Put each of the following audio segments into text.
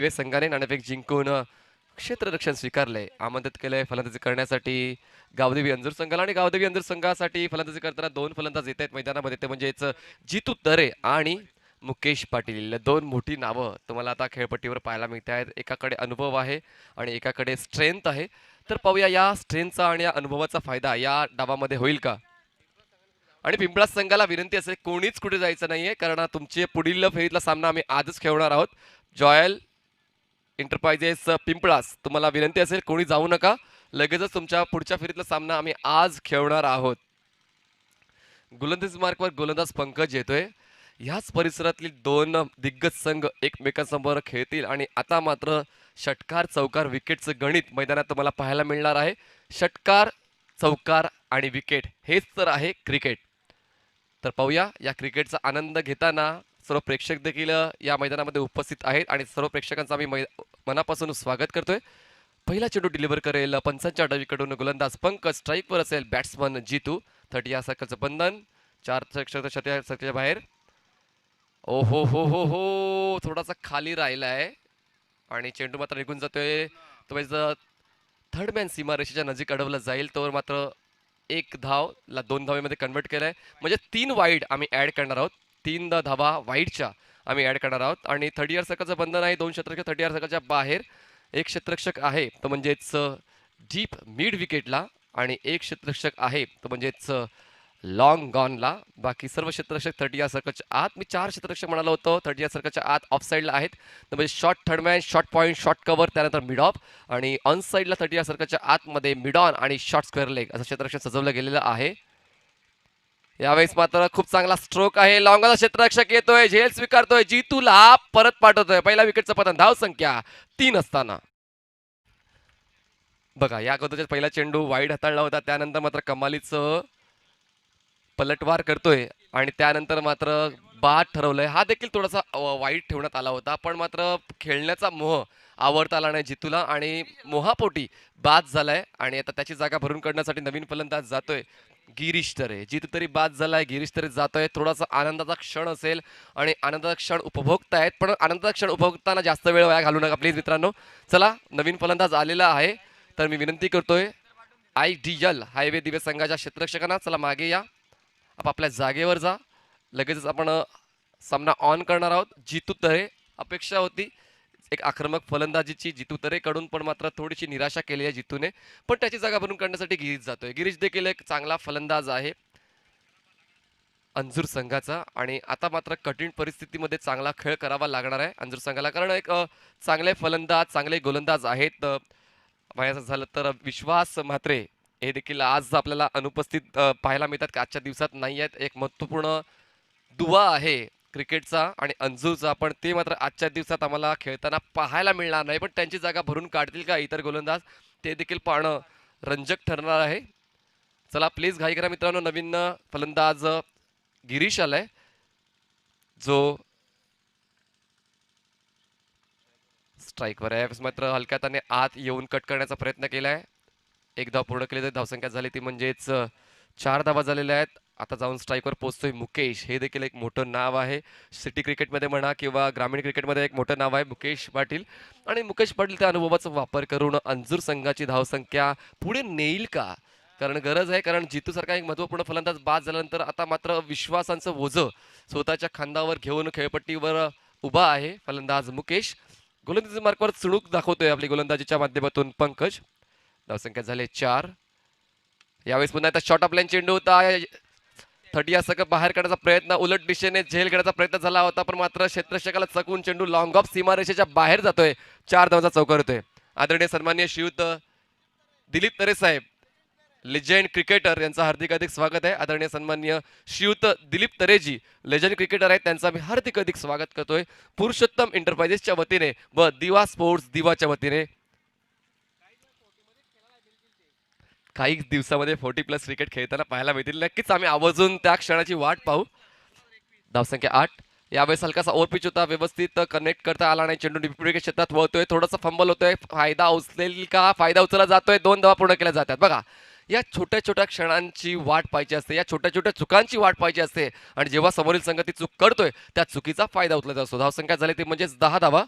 US संघाने नाणेफेक जिंकून क्षेत्ररक्षण स्वीकारले. आमंत्रित केले फलंदाजी करण्यासाठी गावदेवी अंजूर संघाला आणि गावदेवी अंजूर संघासाठी फलंदाजी करताना दोन फलंदाज येत आहेत मैदानामध्ये. ते म्हणजेच जितू तरे आणि मुकेश पाटील. दोन मोठी नावं तुम्हाला आता खेळपट्टीवर पाहायला मिळत आहेत. एकाकडे अनुभव आहे आणि एकाकडे स्ट्रेंथ आहे. तर पाहूया या स्ट्रेंथचा आणि या अनुभवाचा फायदा या डावामध्ये होईल का. आणि पिंपळास संघाला विनंती असेल कोणीच कुठे जायचं नाहीये, कारण तुमचे पुढील फेरीतला सामना आम्ही आजच खेळणार आहोत. जॉयल एंटरप्राइजेस पिंपळास, तुम्हाला विनंती असेल कोणी जाऊ नका. लगेचच तुमच्या पुढच्या फेरीतला सामना आम्ही आज खेळणार आहोत. गोलंदाज मार्कवर गोलंदाज पंकज येतोय. ह्याच परिसरातील दोन दिग्गज संघ एकमेकांसमोर खेळतील आणि आता मात्र षटकार चौकार विकेटचं गणित मैदानात तुम्हाला पाहायला मिळणार आहे. षटकार चौकार आणि विकेट हेच तर आहे क्रिकेट. तर पाहूया या क्रिकेटचा आनंद घेताना सर्व प्रेक्षक देखील या मैदानामध्ये उपस्थित आहेत आणि सर्व प्रेक्षकांचं आम्ही मनापासून स्वागत करतोय. पहिला चेंडू डिलिव्हर करेल पंचांच्या डावीकडून गोलंदाज पंकज. स्ट्राईकवर असेल बॅट्समन जितू. 30 या सर्कलचं बंधन, 4 सर्कलच्या बाहेर. ओ हो हो हो हो, थोडासा खाली राहिलाय आणि चेंडू मात्र निघून जातोय. तो थर्ड मॅन सीमारेषेच्या नजीक अडवलं जाईल. तोवर मात्र एक धाव ला 2 धावेमध्ये कन्वर्ट केलाय. म्हणजे 3 वाईड आम्ही ऍड करणार आहोत. 3 धावा वाईडच्या आम्ही ऍड करणार आहोत. आणि 30 या सर्कलचं बंधन आहे. 2 क्षेत्ररक्षक 30 या सर्कलच्या बाहेर. एक क्षेत्ररक्षक आहे तो म्हणजेच डीप मिड विकेटला आणि एक क्षेत्ररक्षक आहे तो म्हणजेच लॉंग गॉनला. बाकी सर्व क्षेत्ररक्षक 30 या सर्कलच्या आत. मी 4 क्षेत्ररक्षक म्हणालो होतो. 30 या सर्कलच्या आत ऑफ साईडला आहेत. तर म्हणजे short third man, short point, short cover, त्यानंतर मिड ऑफ आणि ऑन साईडला 30 या सर्कलच्या आतमध्ये मिड ऑन आणि शॉर्ट स्क्वेअर लेग असं क्षेत्ररक्षक सजवलं गेलेलं आहे. यावेळेस मात्र खूप चांगला स्ट्रोक आहे. लॉंगचा क्षेत्ररक्षक येतोय, झेल स्वीकारतोय, जितूला परत पाठवतोय. पहिला विकेटचं पतन. धाव संख्या 3 असताना बघा या अगोदरच्या पहिला चेंडू वाईड हाताळला होता. त्यानंतर मात्र कमालीचं पलटवार करतोय आणि त्यानंतर मात्र बाद ठरवलंय. हा देखील थोडासा वाईट ठेवण्यात आला होता, पण मात्र खेळण्याचा मोह आवडता आला नाही जितूला आणि मोहापोटी बाद झालाय. आणि आता त्याची जागा भरून काढण्यासाठी नवीन फलंदाज जातोय गिरीश तरे. जितू तरी बाद झालाय, गिरीश तरी जातोय. थोडासा आनंदाचा क्षण असेल आणि आनंदाचा क्षण उपभोगतायत, पण आनंदाचा क्षण उपभोगताना जास्त वेळ वाया घालू नका प्लीज मित्रांनो. चला नवीन फलंदाज आलेला आहे, तर मी विनंती करतोय IDL हायवे दिवे संघाच्या क्षेत्ररक्षकांना चला मागे या, आपापल्या जागेवर जा. लगेचच आपण सामना ऑन करणार आहोत. जितू तरे, अपेक्षा होती एक आक्रमक फलंदाजीची जितू तरेकडून, पण मात्र थोडीशी निराशा केली आहे जितूने. पण त्याची जागा भरून काढण्यासाठी गिरीश जातोय. गिरीश देखील एक चांगला फलंदाज आहे अंजूर संघाचा आणि आता मात्र कठीण परिस्थितीमध्ये चांगला खेळ करावा लागणार आहे अंजूर संघाला, कारण एक चांगले फलंदाज चांगले गोलंदाज आहेत. म्हणायचं झालं तर विश्वास म्हात्रे हे देखील आज आपल्याला अनुपस्थित पाहायला मिळतात, का आजच्या दिवसात नाही आहेत. एक महत्त्वपूर्ण दुवा आहे क्रिकेटचा आणि अंजूरचा, पण ते मात्र आजच्या दिवसात आम्हाला खेळताना पाहायला मिळणार नाही. पण त्यांची जागा भरून काढतील का इतर गोलंदाज, ते देखील पाहणं रंजक ठरणार आहे. चला प्लीज घाई करा मित्रांनो. नवीन फलंदाज गिरीश आलाय, जो स्ट्राईकवर आहे. मात्र हलक्या त्याने आत येऊन कट करण्याचा प्रयत्न केलाय. एक धाव पूर्ण केली तर धावसंख्या झाली ती म्हणजेच 4 धावा झालेल्या आहेत. आता जाऊन स्ट्राईकवर पोहोचतोय मुकेश. हे देखील एक मोठं नाव आहे सिटी क्रिकेटमध्ये म्हणा किंवा ग्रामीण क्रिकेटमध्ये एक मोठं नाव आहे मुकेश पाटील. आणि मुकेश पाटील त्या अनुभवाचा वापर करून अंजूर संघाची धावसंख्या पुढे नेईल का, कारण गरज आहे. कारण जितूसारखा एक महत्त्वपूर्ण फलंदाज बाद झाल्यानंतर आता मात्र विश्वासांचं ओझं स्वतःच्या खांदावर घेऊन खेळपट्टीवर उभा आहे फलंदाज मुकेश. गोलंदाजी मार्कवर चुणूक दाखवतोय आपली गोलंदाजीच्या माध्यमातून पंकज. धावसंख्या झाले 4. यावेळेस पुन्हा आता शॉर्ट ऑफ लाईन चेंडू होता. 30 या सर्कल बाहेर काढण्याचा प्रयत्न, उलट दिशेने झेल घेण्याचा प्रयत्न झाला होता, पण मात्र क्षेत्ररक्षकाला चकवून चेंडू लॉंग ऑफ सीमारेषेच्या बाहेर जातोय. 4 धावांचा चौकार होतोय. आदरणीय सन्माननीय श्रीयुत दिलीप तरे साहेब, लेजेंड क्रिकेटर, यांचं हार्दिक स्वागत आहे. आदरणीय सन्माननीय श्रीयुत दिलीप तरेजी लेजेंड क्रिकेटर आहेत, त्यांचं मी हार्दिक स्वागत करतोय पुरुषोत्तम एंटरप्राइजेसच्या वतीने व दिवा स्पोर्ट्स दिवाच्या वतीने. काही दिवसामध्ये 40+ क्रिकेट खेळताना पाहायला मिळतील. नक्कीच आम्ही आवर्जून त्या क्षणाची वाट पाहू. धावसंख्या 8. यावेळेस हलकासा ओव्हरपिच होता, व्यवस्थित कनेक्ट करता आला नाही. चेंडू डिप क्षेत्रात वळतोय, थोडासा फंबल होतोय. फायदा उचलेल का, फायदा उचलला जातोय. 2 धावा पूर्ण केल्या जातात. बघा या छोट्या छोट्या क्षणांची वाट पाहिजे असते, या छोट्या छोट्या चुकांची वाट पाहिजे असते आणि जेव्हा समोरील संघ ती चूक करतोय त्या चुकीचा फायदा उचलत असतो. धावसंख्या झाली ती म्हणजेच 10 धावा.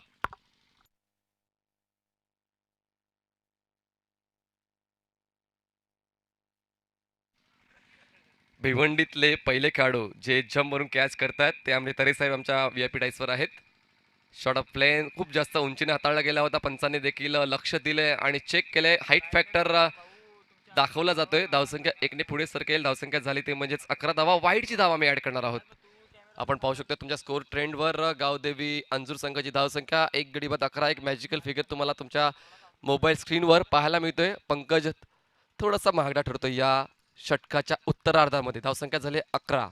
भिवंडीतले पहिले खेळाडू जे जम्प मारून कॅच करतात ते आमचे तरे साहेब आमच्या व्ही-आय-पी डाईसवर आहेत. शॉट ऑफ प्लेन खूप जास्त उंचीने हाताळला गेला होता. पंचांनी देखील लक्ष दिले आणि चेक केले. हाईट फॅक्टर दाखवला जातोय. धावसंख्या 1ने पुढे सरकेल. धावसंख्या झाली ते म्हणजेच 11 धावा. वाईडची धावा आम्ही ॲड करणार आहोत. आपण पाहू शकता तुमच्या स्कोर ट्रेंडवर गावदेवी अंजूर संघाची धावसंख्या 1 गडी बाद 11. एक मॅजिकल फिगर तुम्हाला तुमच्या मोबाईल स्क्रीनवर पाहायला मिळतोय. पंकज थोडासा महागडा ठरतोय या षटकाच्या उत्तरार्धामध्ये. धावसंख्या झाली 11.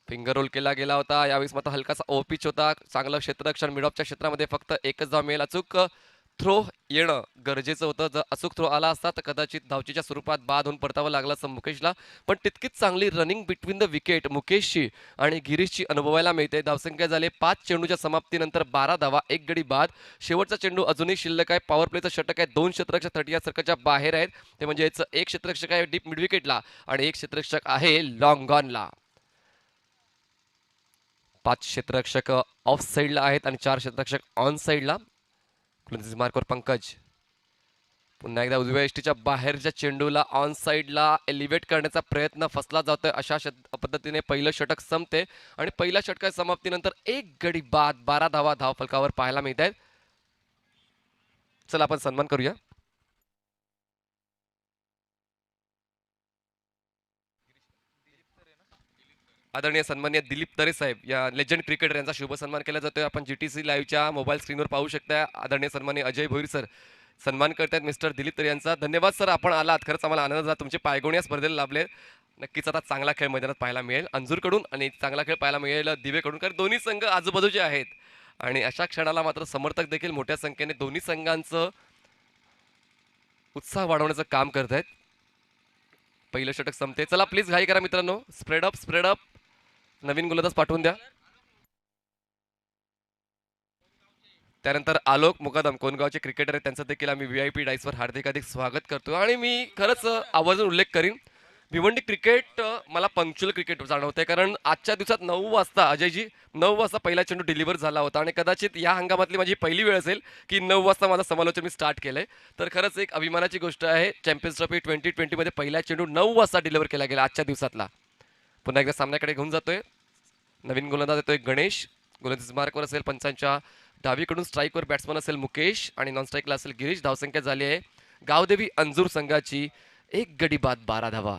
फिंगर रोल केला गेला होता. यावेळेस मात्र हलकासा ओपिच होता. चांगलं क्षेत्ररक्षण मिडऑफच्या क्षेत्रामध्ये फक्त एकच धाव मिळेल. अचूक थ्रो येणं गरजेचं होतं. जर अचूक थ्रो आला असता तर कदाचित धावचीच्या स्वरूपात बाद होऊन परतावं लागलं असतं मुकेशला. पण तितकीच चांगली रनिंग बिटवीन द विकेट मुकेशची आणि गिरीशची अनुभवायला मिळते. धावसंख्या झाली 5 चेंडूच्या समाप्तीनंतर 12 धावा, 1 गडी बाद. शेवटचा चेंडू अजूनही शिल्लक आहे. पॉवर प्लेचं षटक आहे. 2 क्षेत्ररक्षक 30 या सर्कलच्या बाहेर आहेत. ते म्हणजे एक क्षेत्ररक्षक आहे डीप मिड विकेटला आणि एक क्षेत्ररक्षक आहे लॉंग ऑनला. 5 क्षेत्ररक्षक ऑफ साईडला आहेत आणि 4 क्षेत्ररक्षक ऑन साईडला. मार्कवर पंकज पुन्हा एकदा उजव्या एष्टीच्या बाहेरच्या चेंडूला ऑन साईडला एलिव्हेट करण्याचा प्रयत्न फसला जातोय. अशा पद्धतीने पहिलं षटक संपते आणि पहिल्या षटकाच्या समाप्तीनंतर 1 गडी बाद 12 धावा धावफलकावर पाहायला मिळत आहेत. चला आपण सन्मान करूया. आदरणीय सन्मान्य दिलीप तरे साहेब या लेजंड क्रिकेटर यांचा शुभ सन्मान केला जातोय. आपण जीटीसी लाईव्हच्या मोबाईल स्क्रीनवर पाहू शकता. आदरणीय सन्मान्य अजय भोईर सर सन्मान करतायत मिस्टर दिलीप तरे यांचा. धन्यवाद सर, आपण आलात. खरंच आम्हाला आनंद झाला. तुमचे पायगुणी या स्पर्धेला लाभले. नक्कीच आता चांगला खेळ मैदानात पाहायला मिळेल अंजूरकडून आणि चांगला खेळ पाहायला मिळेल दिवेकडून, कारण दोन्ही संघ आजूबाजूचे आहेत आणि अशा क्षणाला मात्र समर्थक देखील मोठ्या संख्येने दोन्ही संघांचं उत्साह वाढवण्याचं काम करत आहेत. पहिलं षटक संपते. चला प्लीज घाई करा मित्रांनो. Spread up spread up. नवीन गोलंदाज पाठवून द्या. त्यानंतर आलोक मुकादम कोणगावचे क्रिकेटर आहेत, त्यांचं देखील आम्ही व्ही-आय-पी डाईसवर हार्दिक स्वागत करतो. आणि मी खरंच आवर्जून उल्लेख करीन, भिवंडी क्रिकेट मला पंक्च्युअल क्रिकेट जाणवते, कारण आजच्या दिवसात 9 वाजता अजयजी 9 वाजता पहिला चेंडू डिलिव्हर झाला होता आणि कदाचित या हंगामातली माझी पहिली वेळ असेल की 9 वाजता माझं समालोचन मी स्टार्ट केलंय. तर खरंच एक अभिमानाची गोष्ट आहे. चॅम्पियन्स ट्रॉफी 2020 मध्ये पहिला चेंडू 9 वाजता डिलिव्हर केला गेला आजच्या दिवसातला. पुन्हा एकदा सामन्याकडे घेऊन जातोय. नवीन गोलंदाज येतोय गणेश. गोलंदाज मार्कवर असेल पंचांच्या डावीकडून. स्ट्राईकवर बॅट्समन असेल मुकेश आणि नॉन स्ट्राईकला असेल गिरीश. धावसंख्या झाली आहे गावदेवी अंजूर संघाची 1 गडी बाद 12 धावा.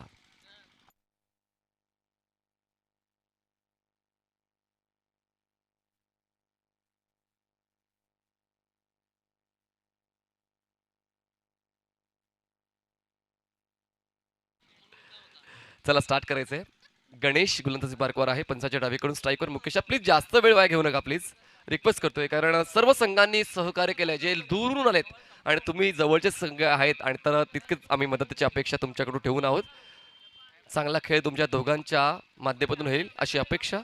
चला स्टार्ट करायचंय. गणेश गोलंदाजी मार्कवर आहे. पंचाच्या डावीकडून स्ट्राईकवर मुकेश. प्लीज जास्त वेळ वाया घेऊ नका प्लीज, रिक्वेस्ट करतोय, कारण सर्व संघांनी सहकार्य केलंय जे दूरून आलेत आणि तुम्ही जवळचे संघ आहेत आणि तर तितकेच आम्ही मदतीची अपेक्षा तुमच्याकडून ठेवून आहोत. चांगला खेळ तुमच्या दोघांच्या माध्यमातून होईल अशी अपेक्षा.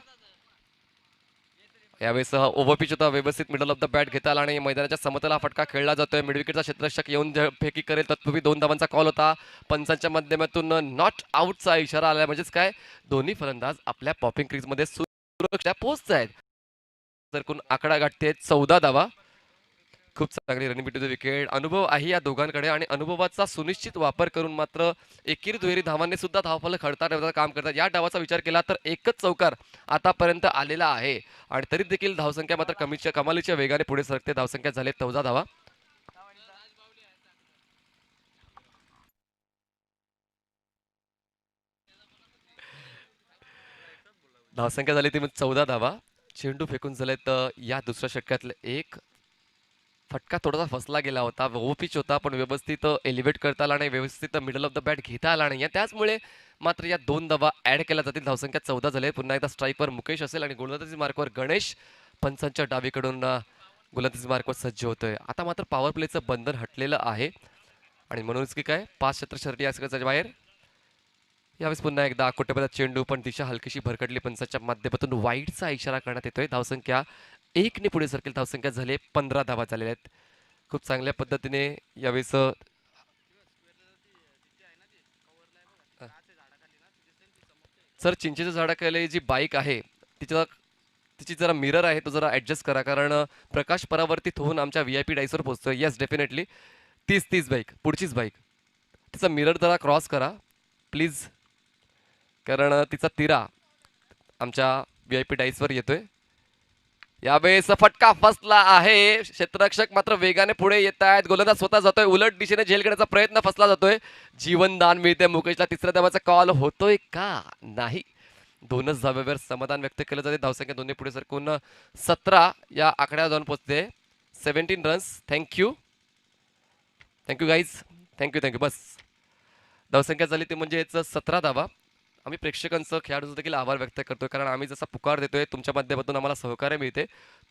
यावेळेस ओव्हरपिच होता. व्यवस्थित मिडल ऑफ द बॅट घेता आला आणि मैदानाच्या समतला फटका खेळला जातोय. मिडविकेटचा क्षेत्ररक्षक येऊन फेकी करेल तत्पूर्वी 2 धावांचा कॉल होता. पंचांच्या माध्यमातून नॉट आउटचा इशारा आला. म्हणजेच काय, दोन्ही फलंदाज आपल्या पॉपिंग क्रीजमध्ये सुरक्षा पोहोचत आहेत. सरकून आकडा गाठते 14 धावा. खूप चांगली रनिंग बिटवीन द विकेट. अनुभव आहे या दोघांकडे आणि अनुभवाचा सुनिश्चित वापर करून मात्र एकेरी दुहेरी धावांनी सुद्धा धावफलक खडता काम करतात. या डावाचा विचार केला तर एकच चौकार आतापर्यंत आलेला आहे आणि तरी देखील धावसंख्या मात्र कमालीच्या वेगाने पुढे सरकते. धावसंख्या झाली 14 धावा. धावसंख्या झाली ती 14 धावा. चेंडू फेकून झालेत या दुसऱ्या षटकातले एक. फटका थोडासा फसला गेला होता. ओव्हरपिच होता पण व्यवस्थित एलिव्हेट करता आला नाही. व्यवस्थित मिडल ऑफ द बॅट घेता आला नाही. त्याचमुळे मात्र या 2 धावा ऍड केल्या जातील. धावसंख्या 14 झाली. पुन्हा एकदा स्ट्राईकवर मुकेश असेल आणि गोलंदाजी मार्कवर गणेश. पंचांच्या डावीकडून गोलंदाजी मार्कवर सज्ज होतोय. आता मात्र पॉवर प्लेचं बंधन हटलेलं आहे आणि म्हणूनच की काय 5 क्षेत्ररक्षक या सगळ्याच्या बाहेर. यावेळेस पुन्हा एकदा कोट्यपदात चेंडू पण दिशा हलकीशी भरकटली. पंचांच्या माध्यमातून वाईडचा इशारा करण्यात येतोय. धावसंख्या 1 ने पुढे सरकेल. धावसंख्या झाली 15 धावा झालेल्या आहेत. खूप चांगल्या पद्धतीने यावेळेस सर चिंचेच्या झाडाखाली जी बाईक आहे तिची जरा मिरर आहे तो जरा ऍडजस्ट करा, कारण प्रकाश परावर्तित होऊन आमच्या व्ही-आय-पी डाईसवर पोहोचतोय. येस डेफिनेटली 30 बाईक पुढचीच बाईक. तिचा मिरर जरा क्रॉस करा प्लीज. कारण तिचा तिरा आमच्या VIP डाईसवर येतोय. यावेळेस फटका फसला आहे. क्षेत्ररक्षक मात्र वेगाने पुढे येत आहेत. गोलंदाज स्वतः जातोय, उलट दिशेने झेल घेण्याचा प्रयत्न, फसला जातोय. जीवनदान मिळते मुकेशला. तिसऱ्या धावाचा कॉल होतोय का? नाही. दोनच धाब्यावर समाधान व्यक्त केलं जाते. धावसंख्या दोन्ही पुढे सरकून 17 या आकड्यावर जाऊन पोहोचते. 17 रन्स. Thank you guys. थँक्यू बस. धावसंख्या झाली ते म्हणजेच 17 धावा. आम्ही प्रेक्षकांचं, खेळाडूंचं देखील आभार व्यक्त करतोय, कारण आम्ही जसा पुकार देतोय तुमच्या माध्यमातून आम्हाला सहकार्य मिळते,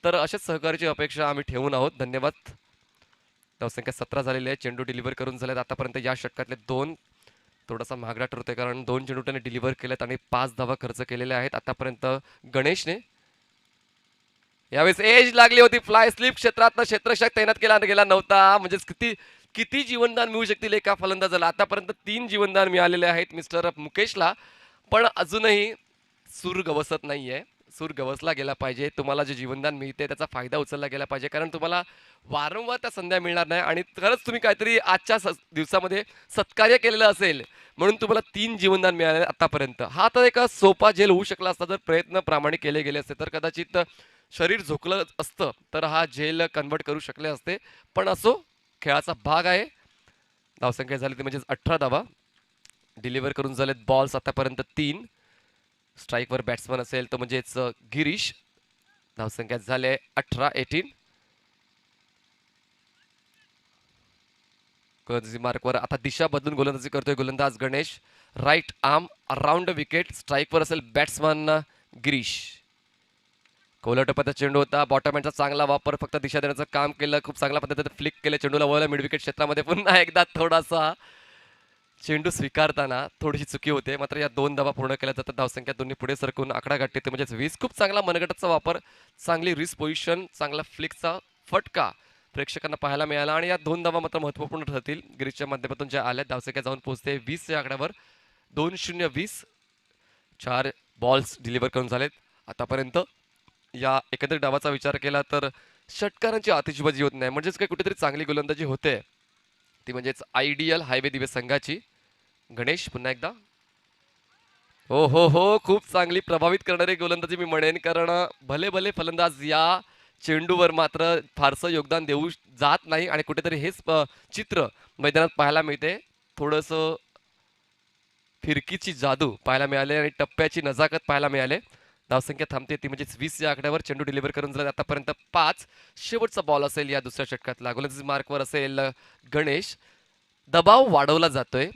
तर अशाच सहकार्याची अपेक्षा आम्ही ठेवून आहोत. धन्यवाद. धावसंख्या 17 झालेली आहे. चेंडू डिलिव्हर करून झालेत आतापर्यंत. या षटकातले 2 थोडासा महागडा ठरतोय, कारण 2 चेंडू त्याने डिलिव्हर केलेत आणि 5 धावा खर्च केलेल्या आहेत आतापर्यंत गणेशने. यावेळेस एज लागली होती. फ्लाय स्लिप क्षेत्रात क्षेत्ररक्षक तैनात केला गेला नव्हता. म्हणजे किती जीवनदान मिळू शकतील एका फलंदाजाला. आतापर्यंत 3 जीवनदान मिळालेले आहेत मिस्टर मुकेशला, पण अजूनही सूर गवसत नाहीये. सूर गवसला गेला पाहिजे. तुम्हाला जे जीवनदान मिळते त्याचा फायदा उचलला गेला पाहिजे, कारण तुम्हाला वारंवार त्या संध्या मिळणार नाही आणि खरंच तुम्ही काहीतरी आजच्या दिवसामध्ये सत्कार्य केलेलं असेल म्हणून तुम्हाला 3 जीवनदान मिळाले आतापर्यंत. हा तर एक सोपा झेल होऊ शकला असता जर प्रयत्न प्रामाणिक केले गेले असते, तर कदाचित शरीर झोकलं असतं तर हा झेल कन्वर्ट करू शकले असते. पण असो, खेळाचा भाग आहे. धावसंख्या झाली ती म्हणजेच 18 धावा. डिलिव्हर करून झालेत बॉल्स आतापर्यंत 3. स्ट्राईकवर बॅट्समन असेल तर म्हणजेच गिरीश. धावसंख्या झाले 18. गोलंदाजी मार्कवर आता दिशा बदलून गोलंदाजी करतोय गोलंदाज Ganesh. Right arm around wicket. स्ट्राईकवर असेल बॅट्समन गिरीश. कोलटोपाचा चेंडू होता. बॉटमहँडचा चांगला वापर, फक्त दिशा देण्याचं काम केलं. खूप चांगल्या पद्धतीने फ्लिक केलं. चेंडूला वळलं मिड विकेट क्षेत्रामध्ये. पुन्हा एकदा थोडासा चेंडू स्वीकारताना थोडीशी चुकी होते, मात्र या 2 धावा पूर्ण केल्या जातात. धावसंख्या दोन्ही पुढे सरकून आकडा गाठते ते म्हणजेच 20. खूप चांगला मनगटाचा वापर, चांगली रिस्क पोझिशन, चांगला फ्लिकचा फटका प्रेक्षकांना पाहायला मिळाला आणि या 2 धावा मात्र महत्त्वपूर्ण ठरतील. गिरीशच्या माध्यमातून ज्या आल्या, धावसंख्या जाऊन पोहोचते 20 या आकड्यावर. 2-0-20. 4 बॉल्स डिलिव्हर करून झालेत आतापर्यंत. या एकंदरीत डावाचा विचार केला तर षटकारांची आतिषबाजी होत नाही, म्हणजेच काही कुठेतरी चांगली गोलंदाजी होते, ती म्हणजेच आयडियल हायवे दिवे संघाची. गणेश पुन्हा एकदा. हो, खूप चांगली प्रभावित करणारी गोलंदाजी मी म्हणेन, कारण भले फलंदाज या चेंडूवर मात्र फारसं योगदान देऊ जात नाही आणि कुठेतरी हेच चित्र मैदानात पाहायला मिळते. थोडंसं फिरकीची जादू पाहायला मिळाले आणि टप्प्याची नजाकत पाहायला मिळाले. धावसंख्या थांबते ती म्हणजेच 20 या आकड्यावर. चेंडू डिलिव्हर करून झाला आतापर्यंत 5. शेवटचा बॉल असेल या दुसऱ्या षटकातला. गोलंदाजी मार्कवर असेल गणेश. दबाव वाढवला जातोय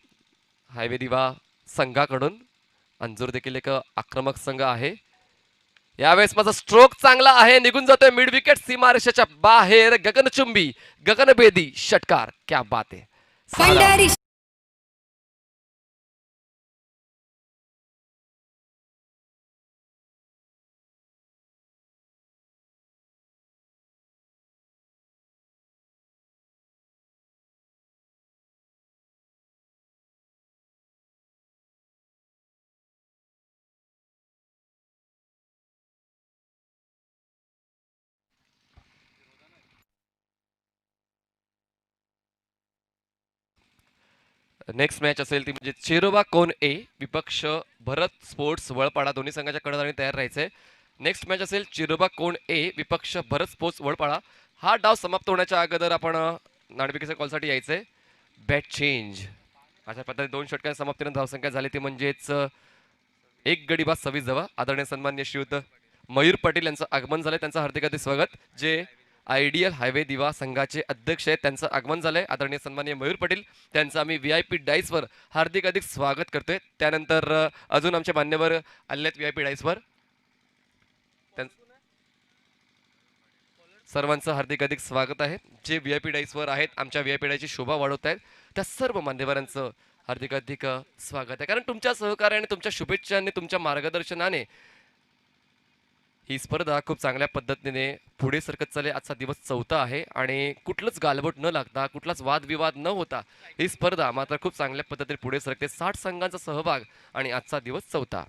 हायवे दिवा संघाकडून. अंजूर देखील एक आक्रमक संघ आहे. यावेळेस माझा स्ट्रोक चांगला आहे, निघून जातोय मिड विकेट सीमारेषेच्या बाहेर. गगनचुंबी गगनभेदी षटकार. क्या बात आहे. नेक्स्ट मॅच असेल ती म्हणजे चिरोबा कोण ए विपक्ष भरत स्पोर्ट्स वळपाडा. दोन्ही संघाच्या कडधानी तयार राहायचंय. नेक्स्ट मॅच असेल चिरोबा कोण ए विपक्ष भरत स्पोर्ट्स वळपाडा. हा डाव समाप्त होण्याच्या अगोदर आपण नाणेफेकीच्या कॉलसाठी यायचंय. बॅट चेंज अशा पद्धतीने 2 षटकांच्या समाप्तीनंतर धावसंख्या झाली ती म्हणजेच 1 गडी बाद 26 धावा. आदरणीय सन्मान्य श्रीयुत मयूर पाटील यांचं आगमन झालंय. त्यांचं हार्दिक स्वागत. जे आयडियल हायवे दिवा संघाचे अध्यक्ष आहेत, त्यांचं आगमन झालंय. आदरणीय सन्माननीय मयूर पाटील त्यांचं आम्ही VIP डाईसवर हार्दिक स्वागत करतोय. त्यानंतर अजून आमचे मान्यवर आले आहेत VIP डाईसवर. सर्वांचं हार्दिक स्वागत आहे. जे VIP डाईसवर आहेत, आमच्या VIP डाईची शोभा वाढवत आहेत, त्या सर्व मान्यवरांचं हार्दिक स्वागत आहे. कारण तुमच्या सहकार्याने, तुमच्या शुभेच्छांनी, तुमच्या मार्गदर्शनाने ही स्पर्धा खूप चांगल्या पद्धतीने पुढे सरकत चालली. आजचा दिवस 4था आहे आणि कुठलंच गालबोट न लागता, कुठलाच वादविवाद न होता ही स्पर्धा मात्र खूप चांगल्या पद्धतीने पुढे सरकते. 60 संघांचा सहभाग आणि आजचा दिवस 4था.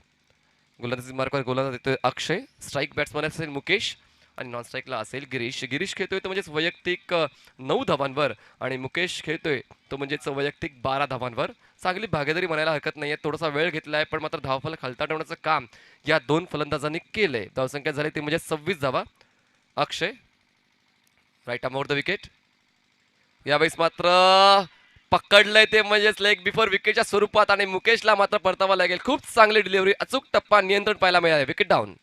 गोलंदाजी मार्कवर गोलंदाज देतोय अक्षय. स्ट्राईक बॅट्समन असेल मुकेश. आणि नॉन स्ट्राईकला असेल गिरीश. गिरीश खेळतोय तो म्हणजेच वैयक्तिक 9 धावांवर आणि मुकेश खेळतोय तो म्हणजेच वैयक्तिक 12 धावांवर. चांगली भागीदारी म्हणायला हरकत नाहीये. थोडासा वेळ घेतलाय पण मात्र धावफलक खालता ठेवण्याचं काम या दोन फलंदाजांनी केलंय. धावसंख्या झाली ती म्हणजे 26 धावा. Akshay right arm over the wicket. यावेळेस मात्र पकडलंय ते म्हणजेच लेग बिफोर विकेटच्या स्वरूपात आणि मुकेशला मात्र परतावा लागेल. खूप चांगली डिलिव्हरी, अचूक टप्पा, नियंत्रण पाहायला मिळाले. Wicket down.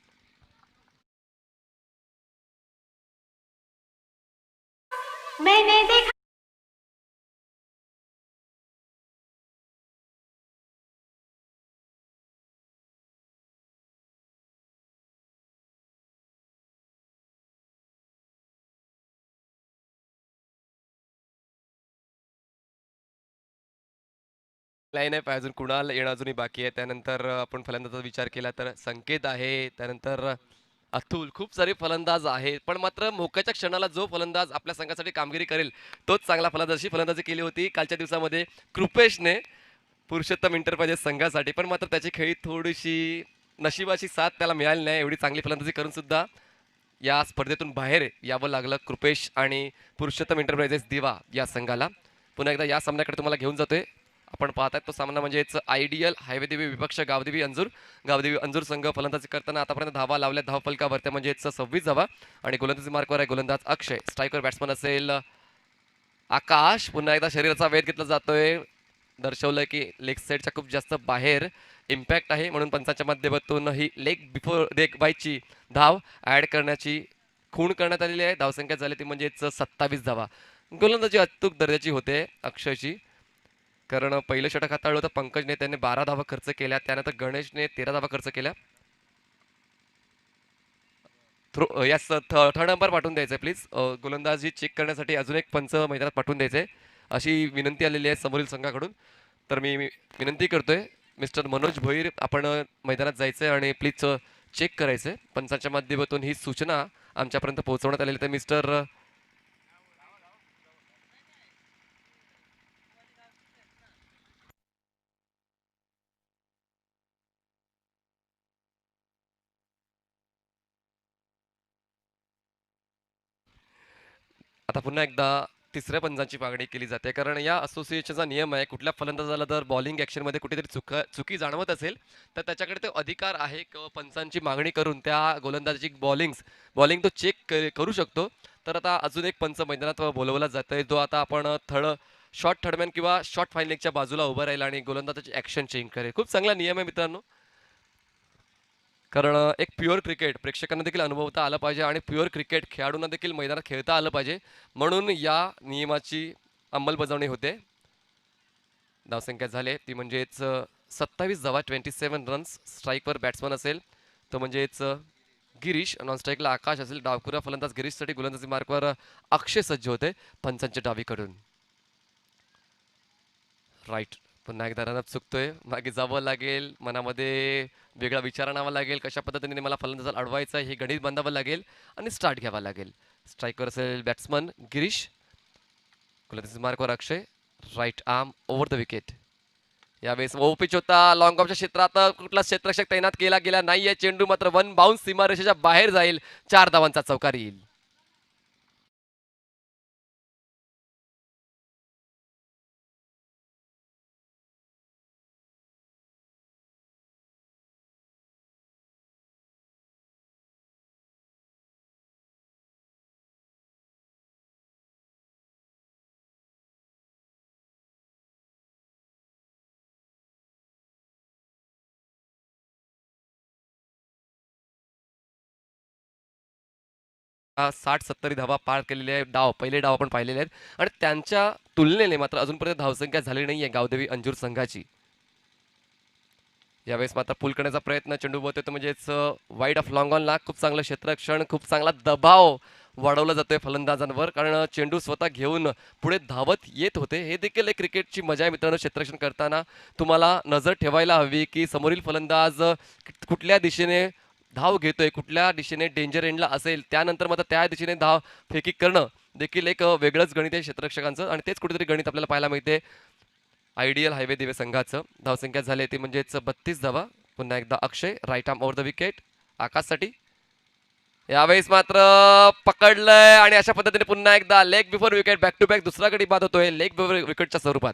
लाईन आहे अजून कुणाल येणं अजूनही बाकी आहे. त्यानंतर आपण फलंदाजाचा विचार केला तर संकेत आहे. त्यानंतर अतुल, खूप सारे फलंदाज आहेत. पण मात्र मोक्याच्या क्षणाला जो फलंदाज आपल्या संघासाठी कामगिरी करेल तोच चांगला फलंदाज. अशी फलंदाजी केली होती कालच्या दिवसामध्ये कृपेशने पुरुषोत्तम इंटरप्राइजेस संघासाठी. पण मात्र त्याची खेळी थोडीशी नशिबाची साथ त्याला मिळाली नाही. एवढी चांगली फलंदाजी करून सुद्धा या स्पर्धेतून बाहेर यावं लागलं कृपेश आणि पुरुषोत्तम इंटरप्राइजेस दिवा या संघाला. पुन्हा एकदा या सामन्याकडे तुम्हाला घेऊन जातोय. आपण पाहताय तो सामना म्हणजेच आयडियल हायवे देवी विपक्ष गावदेवी अंजूर. गावदेवी अंजूर संघ फलंदाजी करताना आतापर्यंत धावा लावल्या धाव फलकावर त्या म्हणजेच 26 धावा आणि गोलंदाजी मार्कवर आहे गोलंदाज अक्षय. स्ट्रायकर बॅट्समन असेल आकाश. पुन्हा एकदा शरीराचा वेध घेतला जातोय. दर्शवलंय की लेग साईडच्या खूप जास्त बाहेर इम्पॅक्ट आहे म्हणून पंचांच्या माध्यमातून ही लेग बिफोर लेग बायची धाव ऍड करण्याची खूण करण्यात आलेली आहे. धावसंख्या झाली ती म्हणजेच 27 धावा. गोलंदाजी अचूक दर्जाची होते अक्षयची, कारण पहिलं षटक हाताळलं होतं पंकजने, त्याने 12 धावा खर्च केल्या. त्यानंतर गणेशने 13 धावा खर्च केल्या. थ्रो यास थर्ड नंबर पाठवून द्यायचं आहे प्लीज. गोलंदाजी चेक करण्यासाठी अजून एक पंच मैदानात पाठवून द्यायचे अशी विनंती आलेली आहे समोरील संघाकडून. तर मी विनंती करतोय मिस्टर मनोज भोईर, आपण मैदानात जायचं आणि प्लीज चेक करायचं. पंचांच्या माध्यमातून ही सूचना आमच्यापर्यंत पोहोचवण्यात आलेली. तर मिस्टर आता पुन्हा एकदा तिसऱ्या पंचांची मागणी केली जाते, कारण या असोसिएशनचा नियम आहे कुठल्या फलंदाजाला जर बॉलिंग ॲक्शनमध्ये कुठेतरी चुकी जाणवत असेल तर त्याच्याकडे तो अधिकार आहे पंचांची मागणी करून त्या गोलंदाजाची बॉलिंग तो चेक करू शकतो. तर आता अजून एक पंच मैदानात बोलवला जातोय जो आता आपण शॉर्ट थर्डमॅन किंवा शॉर्ट फायनलिंगच्या बाजूला उभं राहील आणि गोलंदाजाची ॲक्शन चेंज करेल. खूप चांगला नियम आहे मित्रांनो, कारण एक प्युअर क्रिकेट प्रेक्षकांना देखील अनुभवता आलं पाहिजे आणि प्युअर क्रिकेट खेळाडूंना देखील मैदानात खेळता आलं पाहिजे, म्हणून या नियमाची अंमलबजावणी होते. धावसंख्या झाली ती म्हणजेच 27 धावा, 27 रन्स. स्ट्राईकवर बॅट्समन असेल तो म्हणजेच गिरीश. नॉन स्ट्राईकला आकाश असेल. डावखुरा फलंदाज गिरीशसाठी गोलंदाजी मार्कवर अक्षय सज्ज होते पंचांच्या डावीकडून. राईट, पुन्हा एकदा रनअप चुकतोय. मागे जावं लागेल, मनामध्ये वेगळा विचार आणावा लागेल, कशा पद्धतीने मला फलंदाजाला अडवायचं हे गणित बांधावं लागेल आणि स्टार्ट घ्यावा लागेल. स्ट्राईकवर असेल बॅट्समन गिरीश. गोलंदाजी मार्कवर Akshay. Right arm over the wicket. यावेळेस पिच होता लॉंग ऑफच्या क्षेत्रात. कुठला क्षेत्ररक्षक तैनात केला गेला नाहीये. चेंडू मात्र वन बाउन्स सीमारेषेच्या बाहेर जाईल. 4 धावांचा चौकार येईल. हा 60-70 धावा पार केलेले आहे डाव, पहिले डाव आपण पाहिलेले आहेत आणि त्यांच्या तुलनेने मात्र अजूनपर्यंत धावसंख्या झाली नाहीये गावदेवी अंजूर संघाची. यावेळेस मात्र पूल करण्याचा प्रयत्न, चेंडू बोलतोय तो म्हणजेच वाईड ऑफ लॉंग ऑनला. खूप चांगलं क्षेत्ररक्षण, खूप चांगला दबाव वाढवला जातोय फलंदाजांवर, कारण चेंडू स्वतः घेऊन पुढे धावत येत होते. हे देखील एक क्रिकेटची मजा आहे मित्रांनो. क्षेत्ररक्षण करताना तुम्हाला नजर ठेवायला हवी की समोरील फलंदाज कुठल्या दिशेने धाव घेतोय, कुठल्या दिशेने डेंजर एंडला असेल, त्यानंतर मात्र त्या दिशेने धाव फेकी करणं देखील एक वेगळंच गणित आहे क्षेत्ररक्षकांचं आणि तेच कुठेतरी गणित आपल्याला पाहायला मिळते आयडियल हायवे दिवे संघाचं. धावसंख्या झाली ती म्हणजेच 32 धावा. पुन्हा एकदा Akshay. Right arm over the wicket आकाशसाठी. यावेळेस मात्र पकडलंय आणि अशा पद्धतीने पुन्हा एकदा leg before wicket back to back दुसरा गडी बाद होतोय लेग बिफोर विकेटच्या स्वरूपात.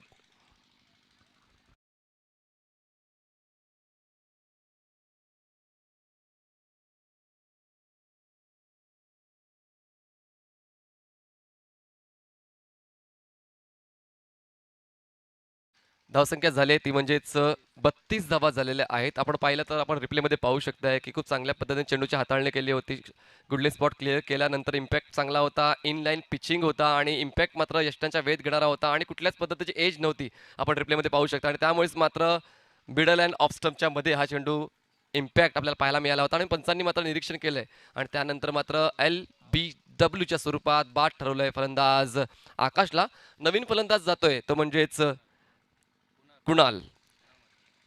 धावसंख्या झाली ती म्हणजेच 32 धावा झालेल्या आहेत. आपण पाहिलं तर आपण रिप्लेमध्ये पाहू शकताय की खूप चांगल्या पद्धतीने चेंडूची हाताळणी केली होती. गुडली स्पॉट क्लिअर केल्यानंतर इम्पॅक्ट चांगला होता, इन लाईन पिचिंग होता आणि इम्पॅक्ट मात्र यष्टांच्या वेध घेणारा होता आणि कुठल्याच पद्धतीची एज नव्हती आपण रिप्लेमध्ये पाहू शकता आणि त्यामुळेच मात्र मिडल अँड ऑफ स्टंपच्या मध्ये हा चेंडू इम्पॅक्ट आपल्याला पाहायला मिळाला होता आणि पंचांनी मात्र निरीक्षण केलंय आणि त्यानंतर मात्र LBWच्या स्वरूपात बाद ठरवलंय फलंदाज आकाशला. नवीन फलंदाज जातोय तो म्हणजेच कुणाल.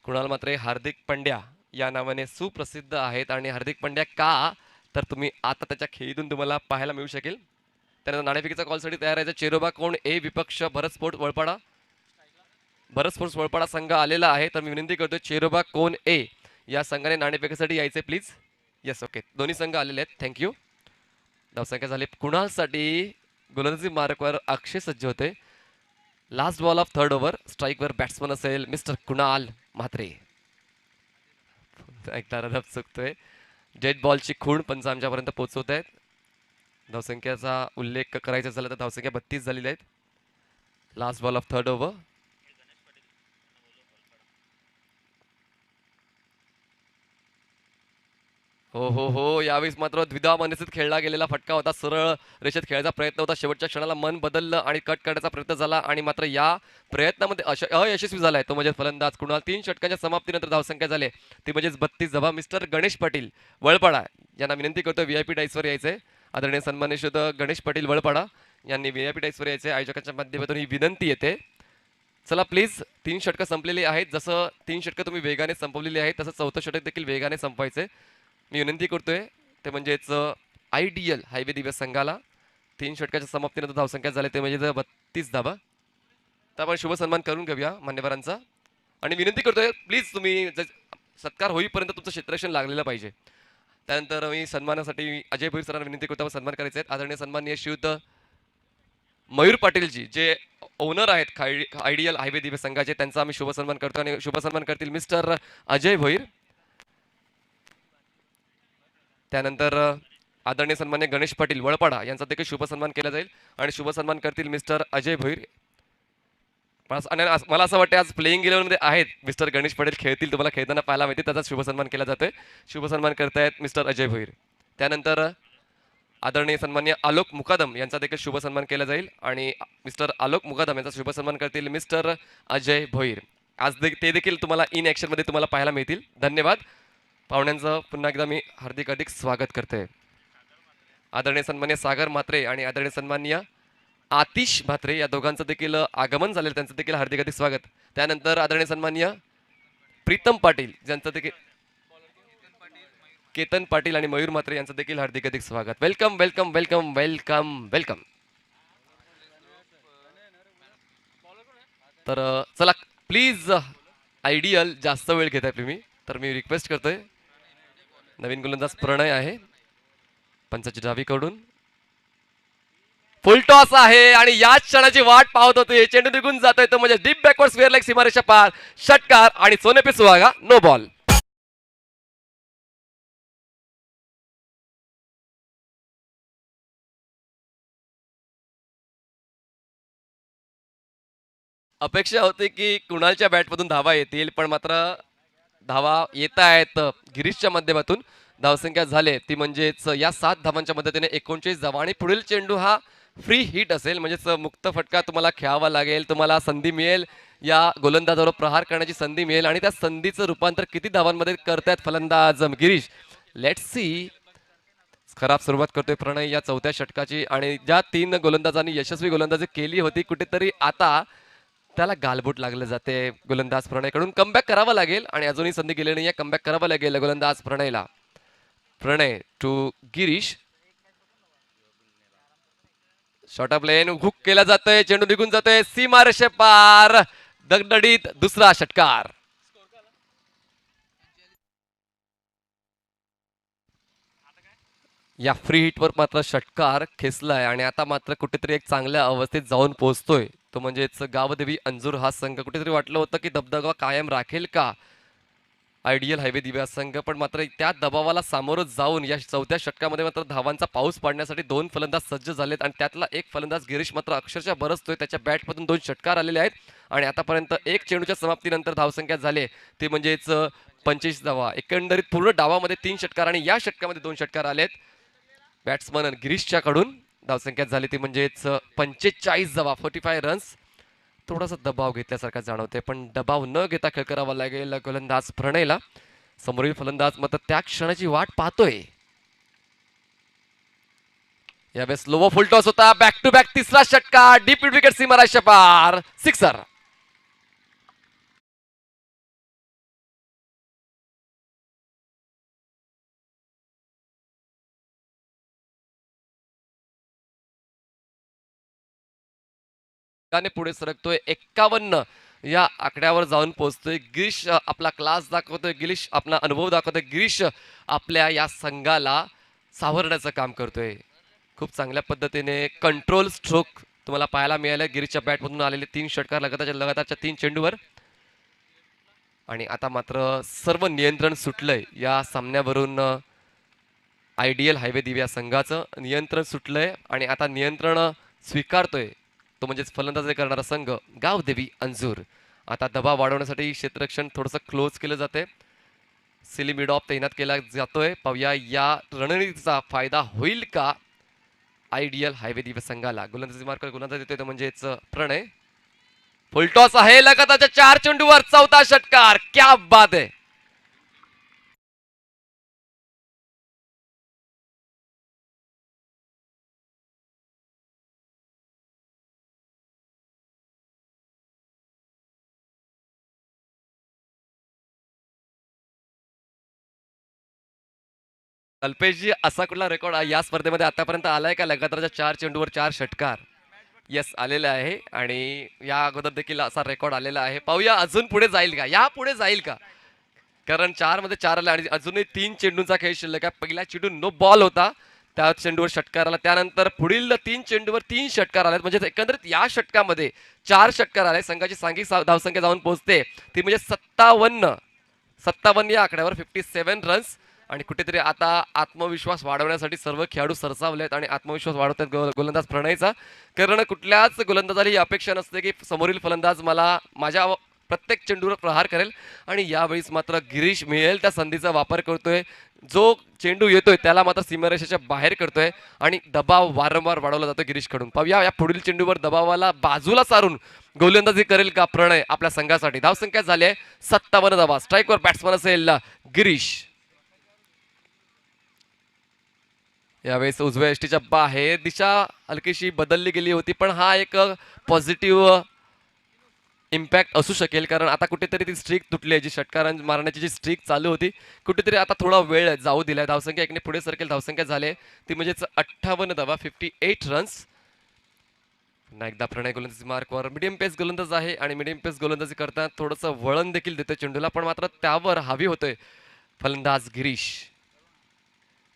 कुणाल मात्र हार्दिक पंड्या या नावाने सुप्रसिद्ध आहेत आणि हार्दिक पंड्या का तर तुम्ही आता त्याच्या खेळीतून तुम्हाला पाहायला मिळू शकेल. त्यानंतर नाणेफेकीचा कॉलसाठी तयार आहे चेरोबा कोण ए विपक्ष भरत स्पोर्ट्स वळपाडा. भरत स्पोर्ट्स वळपाडा संघ आलेला आहे तर मी विनंती करतोय चेरोबा कोण ए या संघाने नाणेफेकीसाठी यायचे प्लीज. येस ओके दोन्ही संघ आलेले आहेत थँक्यू. धावसंख्या झाली कुणालसाठी गोलंदाजी मार्कवर अक्षय सज्ज होते. Last ball of third over स्ट्राईकवर बॅट्समन असेल मिस्टर कुणाल म्हात्रे. एकदा रन चुकतोय. डेड बॉलची खूण पंच आमच्यापर्यंत पोहोचवत आहेत. धावसंख्याचा उल्लेख करायचा झाला तर धावसंख्या 32 झालेली आहेत. Last ball of third over. हो हो हो यावेळेस मात्र द्विधा मनस्थित खेळला गेलेला फटका होता. सरळ रेषेत खेळायचा प्रयत्न होता. शेवटच्या क्षणाला मन बदललं आणि कट करण्याचा प्रयत्न झाला आणि मात्र या प्रयत्नामध्ये अयशस्वी झालाय तो म्हणजे फलंदाज कुणाल. 3 षटकांच्या समाप्तीनंतर धावसंख्या झाली ती म्हणजेच 32 धावा. मिस्टर गणेश पाटील वळपाडा यांना विनंती करतो VIP डाईसवर यायचंय. आदरणीय सन्मानित गणेश पाटील वळपाडा यांनी VIP डाईसवर यायचे. आयोजकांच्या माध्यमातून ही विनंती येते. चला प्लीज 3 षटकं संपलेली आहेत. जसं 3 षटकं तुम्ही वेगाने संपवलेली आहेत तसं 4थं षटक देखील वेगाने संपवायचे मी विनंती करतोय. ते म्हणजेच आयडियल हायवे दिवस संघाला 3 षटकाच्या समाप्तीनंतर धावसंख्या झाली ते म्हणजे 32 धावा. तर आपण शुभ सन्मान करून घेऊया मान्यवरांचा आणि विनंती करतोय प्लीज तुम्ही सत्कार होईपर्यंत तुमचं क्षेत्ररक्षण लागलेलं पाहिजे. त्यानंतर मी सन्मानासाठी अजय भोईर सरांना विनंती करतो सन्मान करायचे आहेत. आदरणीय सन्माननीय श्रीयुत मयूर पाटीलजी जे ओनर आहेत आयडियल हायवे दिवस संघाचे त्यांचा आम्ही शुभ सन्मान करतो आणि शुभ सन्मान करतील मिस्टर अजय भोईर. त्यानंतर आदरणीय सन्मान्य गणेश पाटील वळपाडा यांचा देखील शुभ सन्मान केला जाईल आणि शुभ सन्मान करतील मिस्टर अजय भोईर. मला असं वाटतं आज प्लेइंग इलेव्हनमध्ये आहेत मिस्टर गणेश पाटील खेळतील तुम्हाला खेळताना पाहायला माहिती त्याचा शुभ सन्मान केला जातोय. शुभ सन्मान करतायत मिस्टर अजय भोईर. त्यानंतर आदरणीय सन्मान्य आलोक मुकादम यांचा देखील शुभ सन्मान केला जाईल आणि मिस्टर आलोक मुकादम यांचा शुभ सन्मान करतील मिस्टर अजय भोईर. आज ते देखील तुम्हाला इन ॲक्शनमध्ये तुम्हाला पाहायला मिळतील. धन्यवाद. पाहुण्यांचं पुन्हा एकदा मी हार्दिक स्वागत करते. आदरणीय सन्मान्य सागर म्हात्रे आणि आदरणीय सन्मान्य आतिश म्हात्रे या दोघांचं देखील आगमन झालेलं त्यांचं देखील हार्दिक स्वागत. त्यानंतर आदरणीय सन्मान्य प्रीतम पाटील ज्यांचं देखील केतन पाटील आणि मयूर म्हात्रे यांचं देखील हार्दिक स्वागत. Welcome welcome welcome welcome welcome. तर चला प्लीज आयडियल जास्त वेळ घेताय तुम्ही तर मी रिक्वेस्ट करतोय. नवीन गोलंदाज प्रणय आहे पंचाची डावीकडून. फुल टॉस आहे आणि याच क्षणाची वाट पाहत होते. चेंडू निघून जातोय तो म्हणजे डीप बॅकवर्ड स्क्वेअर लेग सीमारेषा पार षटकार आणि सोनेपे सुहागा नो बॉल. अपेक्षा होती की कुणालच्या बॅटमधून धावा येतील पण मात्र धावा येत आहेत गिरीशच्या माध्यमातून. धावसंख्या झाले ती म्हणजेच या 7 धावांच्या मदतीने 39 धावा आणि पुढील चेंडू हा फ्री हिट असेल म्हणजेच मुक्त फटका तुम्हाला खेळावा लागेल. तुम्हाला संधी मिळेल या गोलंदाजावर प्रहार करण्याची संधी मिळेल आणि त्या संधीचं रूपांतर किती धावांमध्ये करतायत फलंदाज गिरीश. Let's see. खराब सुरुवात करतोय प्रणय या 4थ्या षटकाची आणि ज्या 3 गोलंदाजांनी यशस्वी गोलंदाजी केली होती कुठेतरी आता त्याला गालबोट लागलं जाते गोलंदाज प्रणयकडून. कमबॅक करावं लागेल आणि अजूनही संधी गेली नाही. कमबॅक करावं लागेल गोलंदाज प्रणयला. Pranay to Girish. Short of length hook केला जातोय चेंडू निघून जातोय सीमारेषे पार दगदडीत दुसरा षटकार. या फ्री हिटवर मात्र षटकार खेचलाय आणि आता मात्र कुठेतरी एक चांगल्या अवस्थेत जाऊन पोहोचतोय. तो म्हणजेच गावदेवी अंजूर हा संघ कुठेतरी वाटलं होतं की दबदबा कायम राखेल का आयडियल हायवे दिव्या संघ, पण मात्र त्या दबावाला सामोरं जाऊन या चौथ्या षटकामध्ये मात्र धावांचा पाऊस पाडण्यासाठी दोन फलंदाज सज्ज झालेत आणि त्यातला एक फलंदाज गिरीश मात्र अक्षरशः बरसतोय. त्याच्या बॅटमधून दोन षटकार आलेले आहेत आणि आतापर्यंत एक चेंडूच्या समाप्तीनंतर धावसंख्या झाले ते म्हणजेच 25 धावा. एकंदरीत पूर्ण डावामध्ये 3 षटकार आणि या षटकामध्ये 2 षटकार आलेत बॅट्समन गिरीशच्या कडून. धावसंख्या झाली ती म्हणजेच 45 धावा, 45 रन्स. थोडासा दबाव घेतल्यासारखा जाणवते, पण दबाव न घेता खेळ करावा लागेल गोलंदाज प्रणयला. समोरील फलंदाज मात्र त्या क्षणाची वाट पाहतोय. यावेळेस लो फुल टॉस होता, बॅक टू बॅक तिसरा षटकार, डीप विकेट सीमारेषा पार, सिक्सर. पुढे सरकतोय 51 या आकड्यावर जाऊन पोहोचतोय. गिरीश आपला क्लास दाखवतोय, गिरीश आपला अनुभव दाखवतोय, गिरीश आपल्या या संघाला सावरण्याचं काम करतोय. खूप चांगल्या पद्धतीने कंट्रोल स्ट्रोक तुम्हाला पाहायला मिळाले गिरीशच्या बॅटमधून आलेले 3 षटकार लगातारच्या 3 चेंडूवर. आणि आता मात्र सर्व नियंत्रण सुटलंय या सामन्यावरून. आयडियल हायवे दिव्या संघाचं नियंत्रण सुटलंय आणि आता नियंत्रण स्वीकारतोय तो म्हणजेच फलंदाजी करणारा संघ गावदेवी अंजूर. आता दबाव वाढवण्यासाठी क्षेत्ररक्षण थोडंसं क्लोज केलं जाते, सिली मिड ऑफ तैनात केला जातोय. पाहूया या रणनीतीचा फायदा होईल का आयडियल हायवे दिव्य संघाला. गोलंदाजी मार्कर गोलंदाज देतोय तो म्हणजेच प्रणय. फुलटॉस आहे लगातारच्या 4 चेंडूवर चौथा षटकार, क्या बात आहे. अल्पेशजी, असा कुठला रेकॉर्ड या स्पर्धेमध्ये आतापर्यंत आलाय का लगातारच्या 4 चेंडूवर 4 षटकार? येस, आलेला आहे आणि या अगोदर देखील असा रेकॉर्ड आलेला आहे. पाहूया अजून पुढे जाईल का, या पुढे जाईल का, कारण 4 मध्ये 4 आले आणि अजूनही 3 चेंडूंचा खेळ शिल्लक आहे. पहिला चेंडू नो बॉल होता, त्या चेंडूवर षटकार आला, त्यानंतर पुढील 3 चेंडूवर 3 षटकार आले, म्हणजे एकंदरीत या षटकामध्ये 4 षटकार आले. संघाची सांघिक धावसंख्या जाऊन पोहोचते ती म्हणजे 57 या आकड्यावर, 57 रन्स. आणि कुठेतरी आता आत्मविश्वास वाढवण्यासाठी सर्व खेळाडू सरसावलेत आणि आत्मविश्वास वाढवतात गोलंदाज प्रणयचा. कारण कुठल्याच गोलंदाजाला ही अपेक्षा नसते की समोरील फलंदाज माझ्या प्रत्येक चेंडूवर प्रहार करेल. आणि यावेळीस मात्र गिरीश मिळेल त्या संधीचा वापर करतोय, जो चेंडू येतोय त्याला मात्र सीमारेषेच्या बाहेर करतोय आणि दबाव वारंवार वाढवला जातो गिरीशकडून. पाहूया या पुढील चेंडूवर दबावाला बाजूला सारून गोलंदाजी करेल का प्रणय आपल्या संघासाठी. धावसंख्या झाली आहे 57 धावा. स्ट्राईकवर बॅट्समन असेल गिरीश. यावेळेस उजव्या यष्टीच्या बाहेर दिशा हलकीशी बदलली गेली होती, पण हा एक पॉझिटिव्ह इम्पॅक्ट असू शकेल, कारण आता कुठेतरी ती स्ट्रीक तुटली आहे, जी षटकार मारण्याची जी स्ट्रीक चालू होती कुठेतरी आता थोडा वेळ जाऊ दिलाय. धावसंख्या एकने पुढे सरकेल, धावसंख्या झाली ती म्हणजेच 58 धावा, 58 रन्स. पुन्हा एकदा प्रणय गोलंदाजी मार्कवर. मिडियम पेस गोलंदाज आहे आणि मिडियम पेस गोलंदाजी करताना थोडंसं वळण देखील देतोय चेंडूला, पण मात्र त्यावर हावी होतोय फलंदाज गिरीश.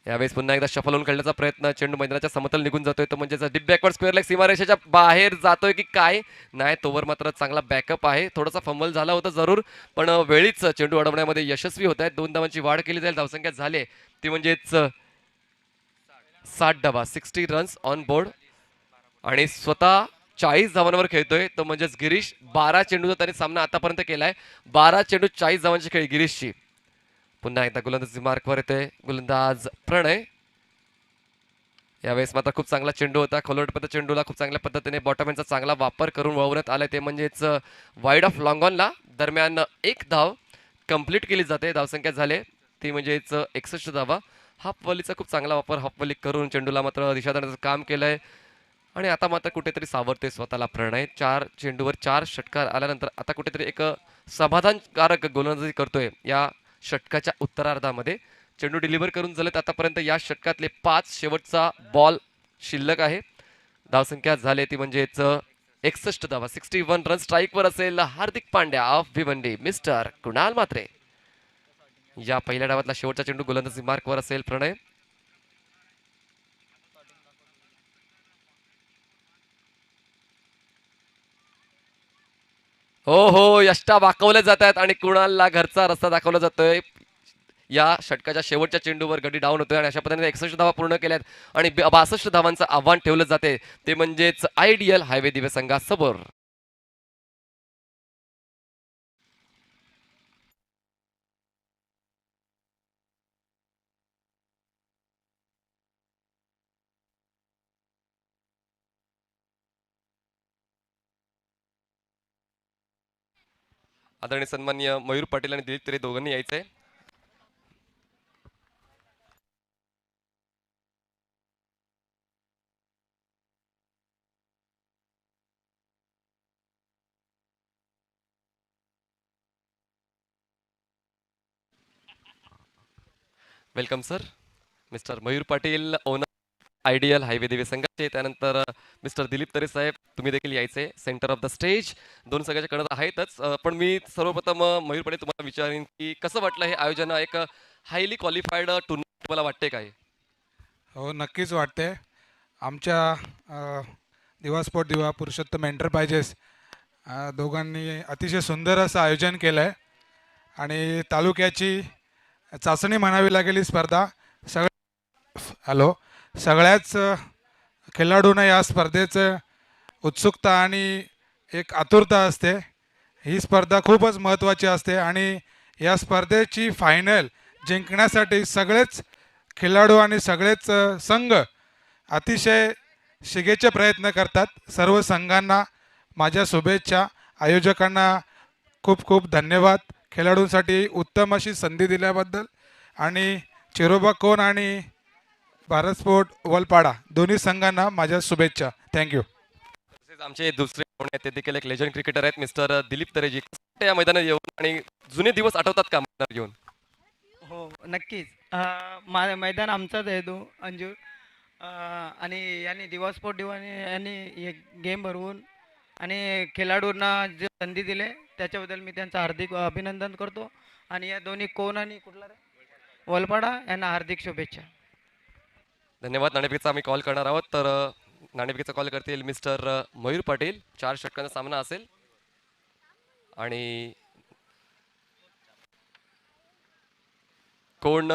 यावेळेस पुन्हा एकदा शफल होऊन खेळण्याचा प्रयत्न, चेंडू मैदानाच्या समतल निघून जातोय, तो म्हणजे डीप बॅकवर्ड स्क्वेअर लेग सीमारेषेच्या बाहेर जातोय की काय नाही. तोवर मात्र चांगला बॅकअप आहे, थोडासा फंबल झाला होता जरूर, पण वेळीच चेंडू अडवण्यामध्ये यशस्वी होत आहेत. 2 धावांची वाढ केली जाईल. धावसंख्या झाली ती म्हणजेच 60 धावा, 60 रन्स ऑन बोर्ड. आणि स्वतः 40 धावांवर खेळतोय तो म्हणजेच गिरीश. 12 चेंडूचा त्याने सामना आतापर्यंत केलाय, 12 चेंडू 40 धावांची खेळ गिरीशची. पुन्हा एकदा गोलंदाजी मार्कवर येते गोलंदाज प्रणय. यावेळेस मात्र खूप चांगला चेंडू होता, खोलवटपद चेंडूला खूप चांगल्या पद्धतीने बॉटमॅनचा चांगला वापर करून वळवण्यात आलाय, ते म्हणजेच वाईड ऑफ लॉंग ऑनला. दरम्यान एक धाव कंप्लीट केली जाते. धावसंख्या झाली ती म्हणजेच 61 धावा. हाफ वलीचा खूप चांगला वापर हाफ वली करून चेंडूला मात्र दिशा देण्याचं काम केलंय आणि आता मात्र कुठेतरी सावरते स्वतःला प्रणय. 4 चेंडूवर 4 षटकार आल्यानंतर आता कुठेतरी एक समाधानकारक गोलंदाजी करतोय या षटकाच्या उत्तरार्धामध्ये. चेंडू डिलिव्हर करून झालेत आतापर्यंत या षटकातले 5. शेवटचा बॉल शिल्लक आहे. धावसंख्या झाली ती म्हणजेच 61 धावा, 61 रन. स्ट्राईकवर असेल हार्दिक पांड्या ऑफ भिवंडी, मिस्टर कुणाल म्हात्रे. या पहिल्या डावातला शेवटचा चेंडू गोलंदाजी मार्कवर असेल प्रणय. हो हो, यष्टा दाखवल्या जात आहेत आणि कुणालला घरचा रस्ता दाखवला जातोय. या षटकाच्या शेवटच्या चेंडूवर गडी डाऊन होतोय आणि अशा पद्धतीने 61 धावा पूर्ण केल्यात आणि 62 धावांचं आव्हान ठेवलं जाते ते म्हणजेच आयडियल हायवे दिवे संघासमोर. आदरणीय सन्माननीय मयूर पाटील आणि दिलीप तरे दोघांनी यायचंय. Welcome sir. Mister Mayur Patil owner ideal highway दिवे संघाचे, त्यानंतर मिस्टर दिलीप तरे साहेब तुम्ही देखील यायचे सेंटर ऑफ द स्टेज. दोन संघाच्या कडत आहेतच, पण मी सर्वप्रथम मयूर पाटील तुम्हाला विचारेन की कसं वाटलं हे आयोजन, एक हायली क्वालिफाईड टुर्नामेंट मला वाटते काय? हो, नक्कीच वाटते. आमच्या दिवा स्पोर्ट दिवा पुरुषोत्तम एंटरप्राइजेस दोघांनी अतिशय सुंदर असं आयोजन केलं आहे आणि तालुक्याची चाचणी म्हणावी लागेल ही स्पर्धा. हॅलो, सगळ्याच खेळाडूंना या स्पर्धेचं उत्सुकता आणि एक आतुरता असते. ही स्पर्धा खूपच महत्त्वाची असते आणि या स्पर्धेची फायनल जिंकण्यासाठी सगळेच खेळाडू आणि सगळेच संघ अतिशय शिगेचे प्रयत्न करतात. सर्व संघांना माझ्या शुभेच्छा. आयोजकांना खूप खूप धन्यवाद खेळाडूंसाठी उत्तम अशी संधी दिल्याबद्दल. आणि चिरोबा कोण आणि भारत स्पोर्ट वलपाडा दोन्ही संघांना माझ्या शुभेच्छा. थँक्यू. तसेच आमचे दुसरे पाहुणे आहेत ते देखील एक लेजंड क्रिकेटर आहेत मिस्टर दिलीप तरेजी. कसं वाटतं या मैदानात येऊन आणि जुने दिवस आठवतात का मैदानात येऊन? हो, नक्कीच. मैदान आमचाच आहे तो अंजूर. आणि यांनी दिवा स्पोर्ट दिवाने यांनी हे गेम भरवून आणि खेळाडूंना जे संधी दिले त्याच्याबद्दल मी त्यांचं हार्दिक अभिनंदन करतो. आणि या दोन्ही कोण आणि कुठला रे वलपाडा यांना हार्दिक शुभेच्छा. धन्यवाद. नाणेफेकीचा आम्ही कॉल करणार आहोत, तर नाणेफेकीचा कॉल करतील मिस्टर मयूर पाटील. 4 षटकांचा सामना असेल आणि कोण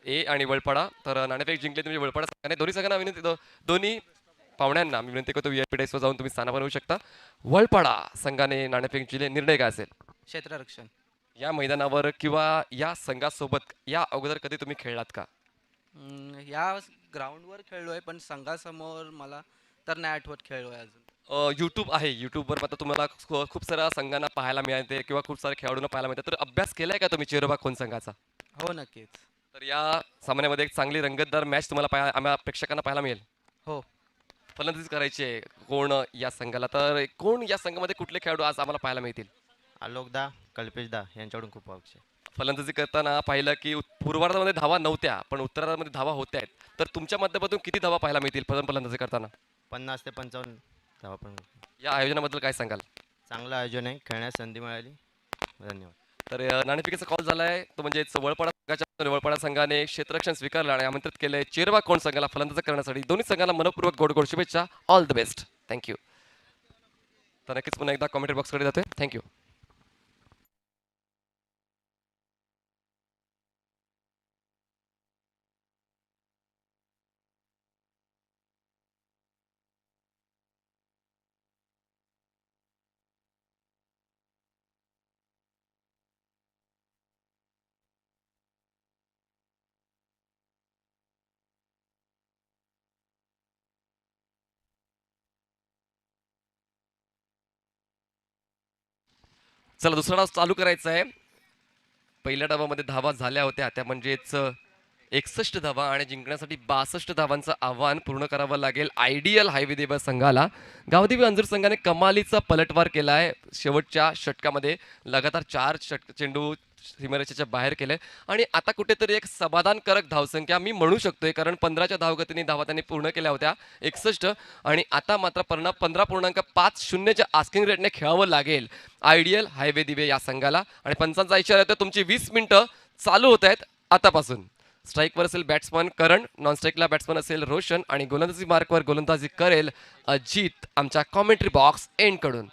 ए आणि वळपाडा, तर नाणेफेक जिंकले तुम्ही वळपाडा संघाने. दोन्ही संघांना विनंती, दोन्ही पाहुण्यांना मी विनंती करतो व्हीआयपी डेस्कवर जाऊन तुम्ही स्थान बनवू शकता. वळपाडा संघाने नाणेफेक जिंकले, निर्णय काय असेल? क्षेत्ररक्षण. या मैदानावर किंवा या संघासोबत या अगोदर कधी तुम्ही खेळलात का? या ग्राउंडवर खेळलो आहे पण संघासमोर मला तर नाही आठवत खेळलो आहे अजून. यूट्यूब आहे, यूट्यूबवर आता तुम्हाला खूप साऱ्या संघांना पाहायला मिळते किंवा खूप साऱ्या खेळाडूंना पाहायला मिळते. तर अभ्यास केलाय का तुम्ही चेरोबा खोन संघाचा? हो, नक्कीच. तर या सामन्यामध्ये एक चांगली रंगतदार मॅच तुम्हाला आम्हा प्रेक्षकांना पाहायला मिळेल. हो. फलंदाजी करायची आहे कोण या संघाला, तर कोण या संघामध्ये कुठले खेळाडू आज आम्हाला पाहायला मिळतील? आलोकदा कल्पेशदा यांच्याकडून खूप अपेक्षा आहे. फलंदाजी करताना पाहिलं की पूर्वार्धामध्ये धावा नव्हत्या पण उत्तरार्धामध्ये धावा होत्या आहेत, तर तुमच्या माध्यमातून किती धावा पाहायला मिळतील फलंदाजी करताना? 50 ते 55 धावा पण. या आयोजनाबद्दल काय सांगाल? चांगलं आयोजन आहे, खेळण्यास संधी मिळाली. धन्यवाद. तर नाणेफेकीचा कॉल झालाय, तो म्हणजे वळपाडा संघाच्या वळपाडा संघाने क्षेत्ररक्षण स्वीकारलं आणि आमंत्रित केलंय चेरवा कोण संघाला फलंदाजी करण्यासाठी. दोन्ही संघाला मनपूर्वक गोड गोड शुभेच्छा. All the best. थँक्यू. तर नक्कीच पुन्हा एकदा कॉमेंट्री बॉक्सकडे जातोय. थँक्यू. चला दुसरा डाव चालू करायचा आहे. पहिल्या डावामध्ये धावा झाल्या होत्या त्या म्हणजेच 61 धावा आणि जिंकण्यासाठी 62 धावांचं आव्हान पूर्ण करावं लागेल आयडियल हायवे देव संघाला. गावदेवी अंजूर संघाने कमालीचा पलटवार केला आहे. शेवटच्या षटकामध्ये लगातार 4 चेंडू सीमारेषेच्या बाहेर केले आणि आता कुठेतरी एक समाधानकारक धावसंख्या मी म्हणू शकतोय, कारण 15च्या धावगतीने धावा त्यांनी पूर्ण केल्या होत्या 61 आणि आता मात्र 15.50च्या आस्किंग रेटने खेळावं लागेल आयडियल हायवे दिवे या संघाला. आणि पंचांचा इशारा येतो, तुमची 20 मिनिटं चालू होत आहेत आतापासून. स्ट्राईकवर असेल बॅट्समन करण, नॉन स्ट्राईकला बॅट्समन असेल रोशन आणि गोलंदाजी मार्कवर गोलंदाजी करेल अजित आमच्या कॉमेंट्री बॉक्स एंड कडून.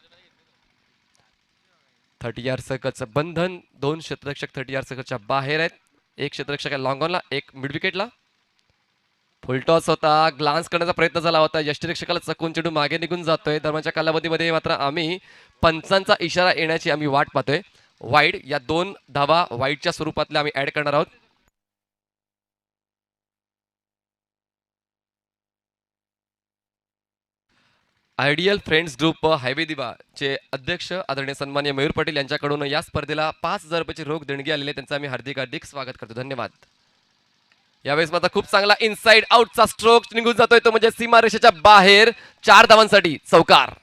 30 यार्ड सर्कलचं बंधन. 2 क्षेत्ररक्षक 30 यार्ड सर्कलच्या बाहेर आहेत. एक क्षेत्ररक्षक आहे लॉंग ऑनला, एक मिड विकेटला. फुलटॉस होता, ग्लान्स करण्याचा प्रयत्न झाला होता, यष्टिरक्षकाला चकून चेंडू मागे निघून जातोय. दरम्यानच्या कालावधीमध्ये मात्र आम्ही पंचांचा इशारा येण्याची आम्ही वाट पाहतोय. वाईड या 2 धावा वाईडच्या स्वरूपातल्या आम्ही ऍड करणार आहोत. आयडियल फ्रेंड्स ग्रुप हायवे दिवा चे अध्यक्ष आदरणीय सन्मान्य मयूर पाटील यांच्याकडून या स्पर्धेला 5,000 रुपयाची रोख देणगी आलेली आहे. त्यांचं आम्ही हार्दिक स्वागत करतो. धन्यवाद. यावेळेस मात्र खूप चांगला इनसाइड आउटचा स्ट्रोक निघून जातोय, तो म्हणजे सीमारेषेच्या बाहेर. 4 धावांसाठी चौकार.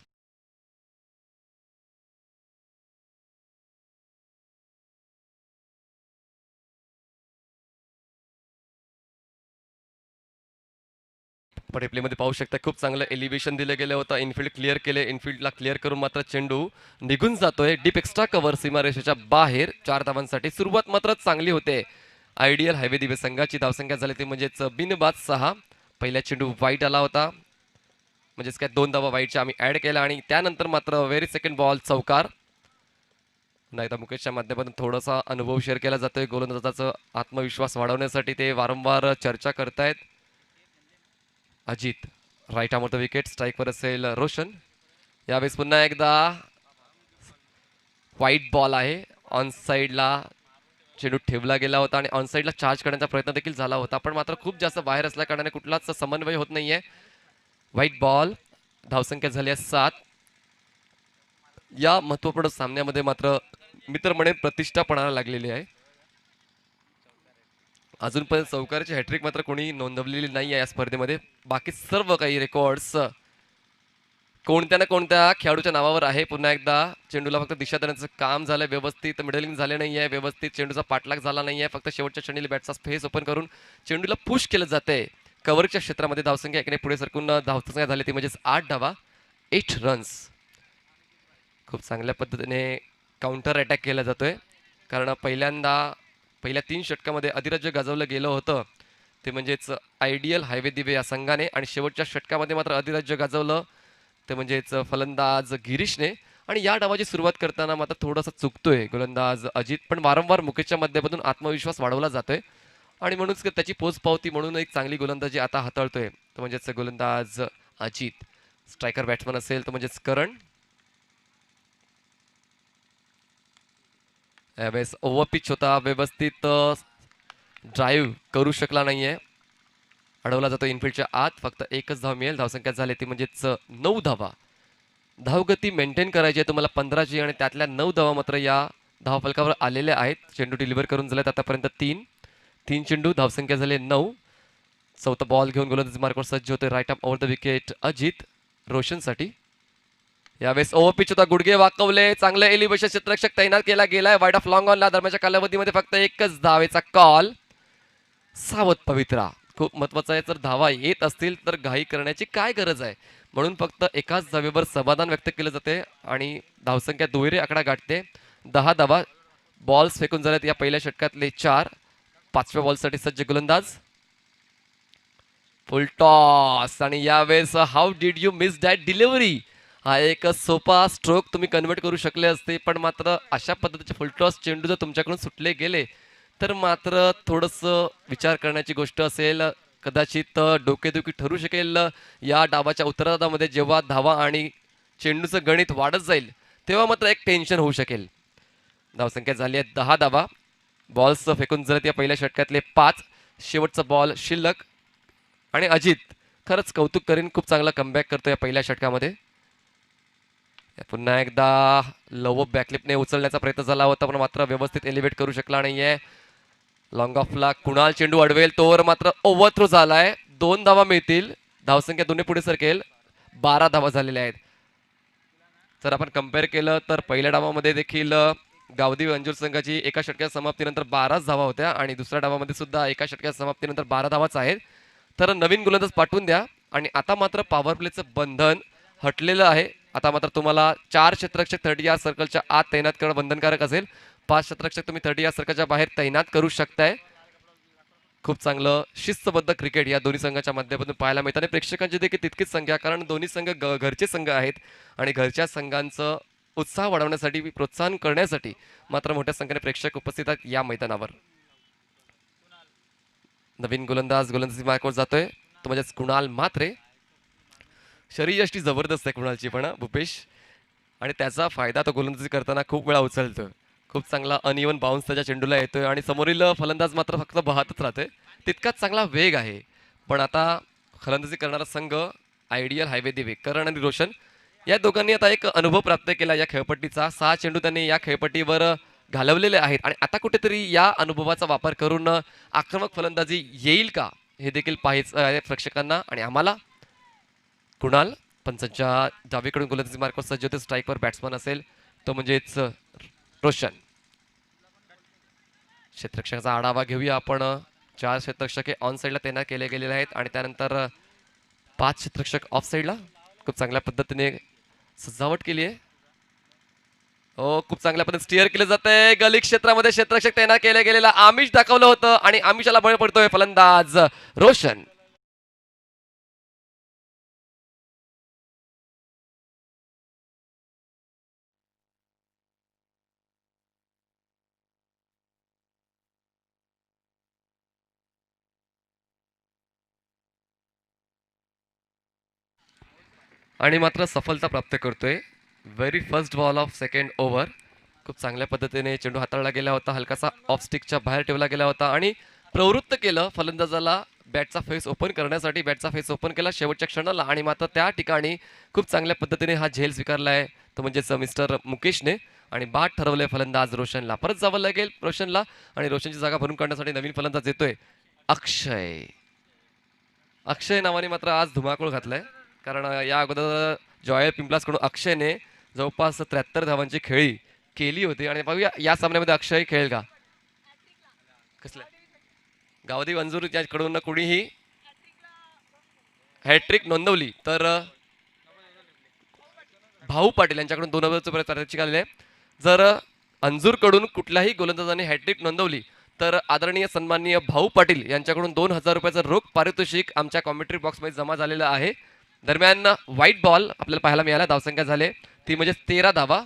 प्ले मध्ये पाहू शकता खूप चांगलं एलिव्हेशन दिलं गेलं होतं. इनफिल्ड क्लिअर केले, इनफिल्डला क्लिअर करून मात्र चेंडू निघून जातोय. डीप एक्स्ट्रा कव्हर सीमारेषेच्या बाहेर. 4 धावांसाठी सुरुवात मात्र चांगली होते. आयडियल हायवे दिवे संघाची धावसंख्या झाली ती म्हणजेच बिनबाद 6. पहिला चेंडू वाईट आला होता, म्हणजेच काय 2 धावा वाईटच्या आम्ही ऍड केल्या आणि त्यानंतर मात्र व्हेरी सेकंड बॉल चौकार. पुन्हा एकदा मुकेशच्या माध्यमातून थोडासा अनुभव शेअर केला जातोय. गोलंदाजाचा आत्मविश्वास वाढवण्यासाठी ते वारंवार चर्चा करतायत. अजित राईट आर्मवर विकेट, स्ट्राईकवर असेल रोशन. यावेळेस पुन्हा एकदा व्हाईट बॉल आहे. ऑन साईडला चेंडू ठेवला गेला होता आणि ऑन साईडला चार्ज करण्याचा प्रयत्न देखील झाला होता, पण मात्र खूप जास्त बाहेर असल्या कारणाने कुठलाच समन्वय होत नाहीये. White ball. धावसंख्या झाली आहे 7. या महत्वपूर्ण सामन्यामध्ये मात्र मित्र म्हणेन प्रतिष्ठा पणाला लागलेली आहे. अजूनपर्यंत चौकाराची हॅट्रिक मात्र कोणी नोंदवलेली नाही आहे या स्पर्धेमध्ये. बाकी सर्व काही रेकॉर्ड्स कोणत्या ना कोणत्या खेळाडूच्या नावावर आहे. पुन्हा एकदा चेंडूला फक्त दिशा देण्याचं काम झालंय, व्यवस्थित मिडलिंग झाले नाही आहे, व्यवस्थित चेंडूचा पाठलाग झाला नाही आहे. फक्त शेवटच्या क्षणी बॅटचा स्पेस ओपन करून चेंडूला पुश केलं जाते. कव्हरच्या क्षेत्रामध्ये धावसंख्या एकाने पुढे सरकून धावसंख्या झाली ती म्हणजेच 8 धावा, 8 रन्स. खूप चांगल्या पद्धतीने काउंटर अटॅक केला जातोय, कारण पहिल्या 3 षटकामध्ये अधिराज्य गाजवलं गेलं होतं ते म्हणजेच आयडियल हायवे दिवे या संघाने, आणि शेवटच्या षटकामध्ये मात्र अधिराज्य गाजवलं ते म्हणजेच फलंदाज गिरीशने. आणि या डावाची सुरुवात करताना मात्र थोडासा चुकतोय गोलंदाज अजित, पण वारंवार मुकेशच्या माध्यमातून आत्मविश्वास वाढवला जातोय आणि म्हणूनच त्याची पोचपावती म्हणून एक चांगली गोलंदाजी आता हाताळतोय तो म्हणजेच गोलंदाज अजित. स्ट्रायकर बॅट्समन असेल तर म्हणजेच करण. यावेळेस ओव्हर पिच होता, व्यवस्थित ड्राईव्ह करू शकला नाहीये, अडवला जातो इनफिल्डच्या आत. फक्त एकच धाव मिळेल. धावसंख्या झाली ती म्हणजेच 9 धावा. धावगती मेंटेन करायची आहे तुम्हाला 15ची, आणि त्यातल्या 9 धावा मात्र या धावफलकावर आलेल्या आहेत. चेंडू डिलिव्हर करून झालेत आतापर्यंत 3 चेंडू. धावसंख्या झाली 9. चौथा बॉल घेऊन गोलंदाजी मार्कवर सज्ज होते right arm over the wicket Ajit रोशनसाठी. यावेळेस ओव्हर पिच होता, गुडघे वाकवले, चांगले एलिव्हेशन क्षेत्ररक्षक तैनात केला गेलाय वाईड ऑफ लॉंग ऑनला. दरम्यानच्या कालावधीमध्ये फक्त एकच धावेचा कॉल. सावध पवित्रा. खूप महत्वाचं आहे, जर धावा येत असतील तर घाई करण्याची काय गरज आहे, म्हणून फक्त एकाच धावेवर समाधान व्यक्त केलं जाते आणि धावसंख्या दुहेरी आकडा गाठते. 10 धावा. बॉल्स फेकून झाल्यात या पहिल्या षटकातले 4. 5व्या बॉलसाठी सज्ज गोलंदाज. फुल टॉस, आणि यावेळेस how did you miss that delivery. हा एक सोपा स्ट्रोक तुम्ही कन्वर्ट करू शकले असते, पण मात्र अशा पद्धतीचे फुल टॉस चेंडू जर तुमच्याकडून सुटले गेले तर मात्र थोडंसं विचार करण्याची गोष्ट असेल. कदाचित डोकेदुखी ठरू शकेल या डावाच्या उत्तरार्धामध्ये. जेव्हा धावा आणि चेंडूचं गणित वाढत जाईल तेव्हा मात्र एक टेन्शन होऊ शकेल. धावसंख्या झाली आहे 10 धावा. बॉल्स फेकून झालेत या पहिल्या षटकातले 5. शेवटचा बॉल शिल्लक, आणि अजित खरंच कौतुक करीन, खूप चांगला कमबॅक करतो या पहिल्या षटकामध्ये. पुन्हा एकदा लव बॅकलिपने उचलण्याचा प्रयत्न झाला होता, पण मात्र व्यवस्थित एलिव्हेट करू शकला नाहीये. लॉंग ऑफला कुणाल चेंडू अडवेल तोवर मात्र ओव्हर थ्रो झालाय. 2 धावा मिळतील. धावसंख्या दोन्ही पुढे सरकेल. 12 धावा झालेल्या आहेत. जर आपण कम्पेअर केलं तर पहिल्या डावामध्ये देखील गावदेवी अंजूर संघाची एका षटकाच्या समाप्तीनंतर 12 धावा होत्या, आणि दुसऱ्या डावामध्ये सुद्धा एका षटकाच्या समाप्तीनंतर 12 धावाच आहेत. तर नवीन गोलंदाज पाठवून द्या. आणि आता मात्र पॉवर प्लेचं बंधन हटलेलं आहे. आता मात्र तुम्हाला 4 क्षेत्ररक्षक 30 यार्ड सर्कलच्या आत तैनात करणं बंधनकारक असेल. 5 क्षेत्ररक्षक तुम्ही 30 यार्ड सर्कलच्या बाहेर तैनात करू शकताय. खूप चांगलं शिस्तबद्ध क्रिकेट या दोन्ही संघाच्या माध्यमातून पाहायला मिळतं, आणि प्रेक्षकांची देखील तितकीच संख्या, कारण दोन्ही संघ घरचे संघ आहेत आणि घरच्या संघांचं उत्साह वाढवण्यासाठी प्रोत्साहन करण्यासाठी मात्र मोठ्या संख्येने प्रेक्षक उपस्थित आहेत या मैदानावर. नवीन गोलंदाजी मार्कवर जातोय तो म्हणजेच कुणाल म्हात्रे. शरीरयष्टी जबरदस्त आहे कुणालची पण भूपेश, आणि त्याचा फायदा तो गोलंदाजी करताना खूप वेळा उचलतो. खूप चांगला अनइवन बाउन्स त्याच्या चेंडूला येतोय आणि समोरील फलंदाज मात्र फक्त बहातच राहते. तितकाच चांगला वेग आहे. पण आता फलंदाजी करणारा संघ आयडियल हायवे दिवे करण आणि रोशन या दोघांनी आता एक अनुभव प्राप्त केला या खेळपट्टीचा. 6 चेंडू त्यांनी या खेळपट्टीवर घालवलेले आहेत आणि आता कुठेतरी या अनुभवाचा वापर करून आक्रमक फलंदाजी येईल का हे देखील पाहायचं आहे प्रेक्षकांना आणि आम्हाला. कुणाल पंचांच्या डावीकडून गोलंदाजी मार्कवर सज्ज होते. स्ट्राईकवर बॅट्समन असेल तो म्हणजेच रोशन. क्षेत्ररक्षकाचा आढावा घेऊया आपण. 4 क्षेत्ररक्षक हे ऑन साईडला तैनात केले गेलेले आहेत आणि त्यानंतर 5 क्षेत्ररक्षक ऑफ साईडला. खूप चांगल्या पद्धतीने सजावट केली आहे. हो, खूप चांगल्या पद्धतीने स्टिअर केलं जात आहे. गली क्षेत्रामध्ये क्षेत्ररक्षक तैनात केले गेलेला आमिष दाखवलं होतं आणि आमिषाला बळ पडतोय फलंदाज रोशन. आणि मात्र सफलता प्राप्त करतोय. Very first ball of second over. खूप चांगल्या पद्धतीने चेंडू हाताळला गेला होता. हलकासा ऑफ स्टिकच्या बाहेर ठेवला गेला होता आणि प्रवृत्त केलं फलंदाजाला बॅटचा फेस ओपन करण्यासाठी. बॅटचा फेस ओपन केला शेवटच्या क्षणाला आणि मात्र त्या ठिकाणी खूप चांगल्या पद्धतीने हा झेल स्वीकारला आहे तो म्हणजेच मिस्टर मुकेशने आणि बाद ठरवलंय फलंदाज रोशनला. परत जावं लागेल रोशनला आणि रोशनची जागा भरून काढण्यासाठी नवीन फलंदाज येतोय अक्षय. अक्षय नावाने मात्र आज धुमाकूळ घातलाय कारण या अगोदर जॉयल पिंपलासकडून अक्षयने जवळपास 73 धावांची खेळी केली होती आणि पाहूया या सामन्यामध्ये अक्षय खेळेल का. कसल्या गावदेवी अंजूर याकडून कुणीही हॅट्रिक नोंदवली तर भाऊ पाटील यांच्याकडून 2 ओव्हरचं प्रात्यक्षिक आलेले आहे. जर अंजूरकडून कुठल्याही गोलंदाजाने हॅट्रिक नोंदवली तर आदरणीय सन्माननीय भाऊ पाटील यांच्याकडून 2000 रुपयाचं रोख पारितोषिक आमच्या कॉमेंट्री बॉक्समध्ये जमा झालेलं आहे. दरम्यान व्हाईट बॉल आपल्याला पाहायला मिळाला. धावसंख्या झाले ती म्हणजे 13 धावा.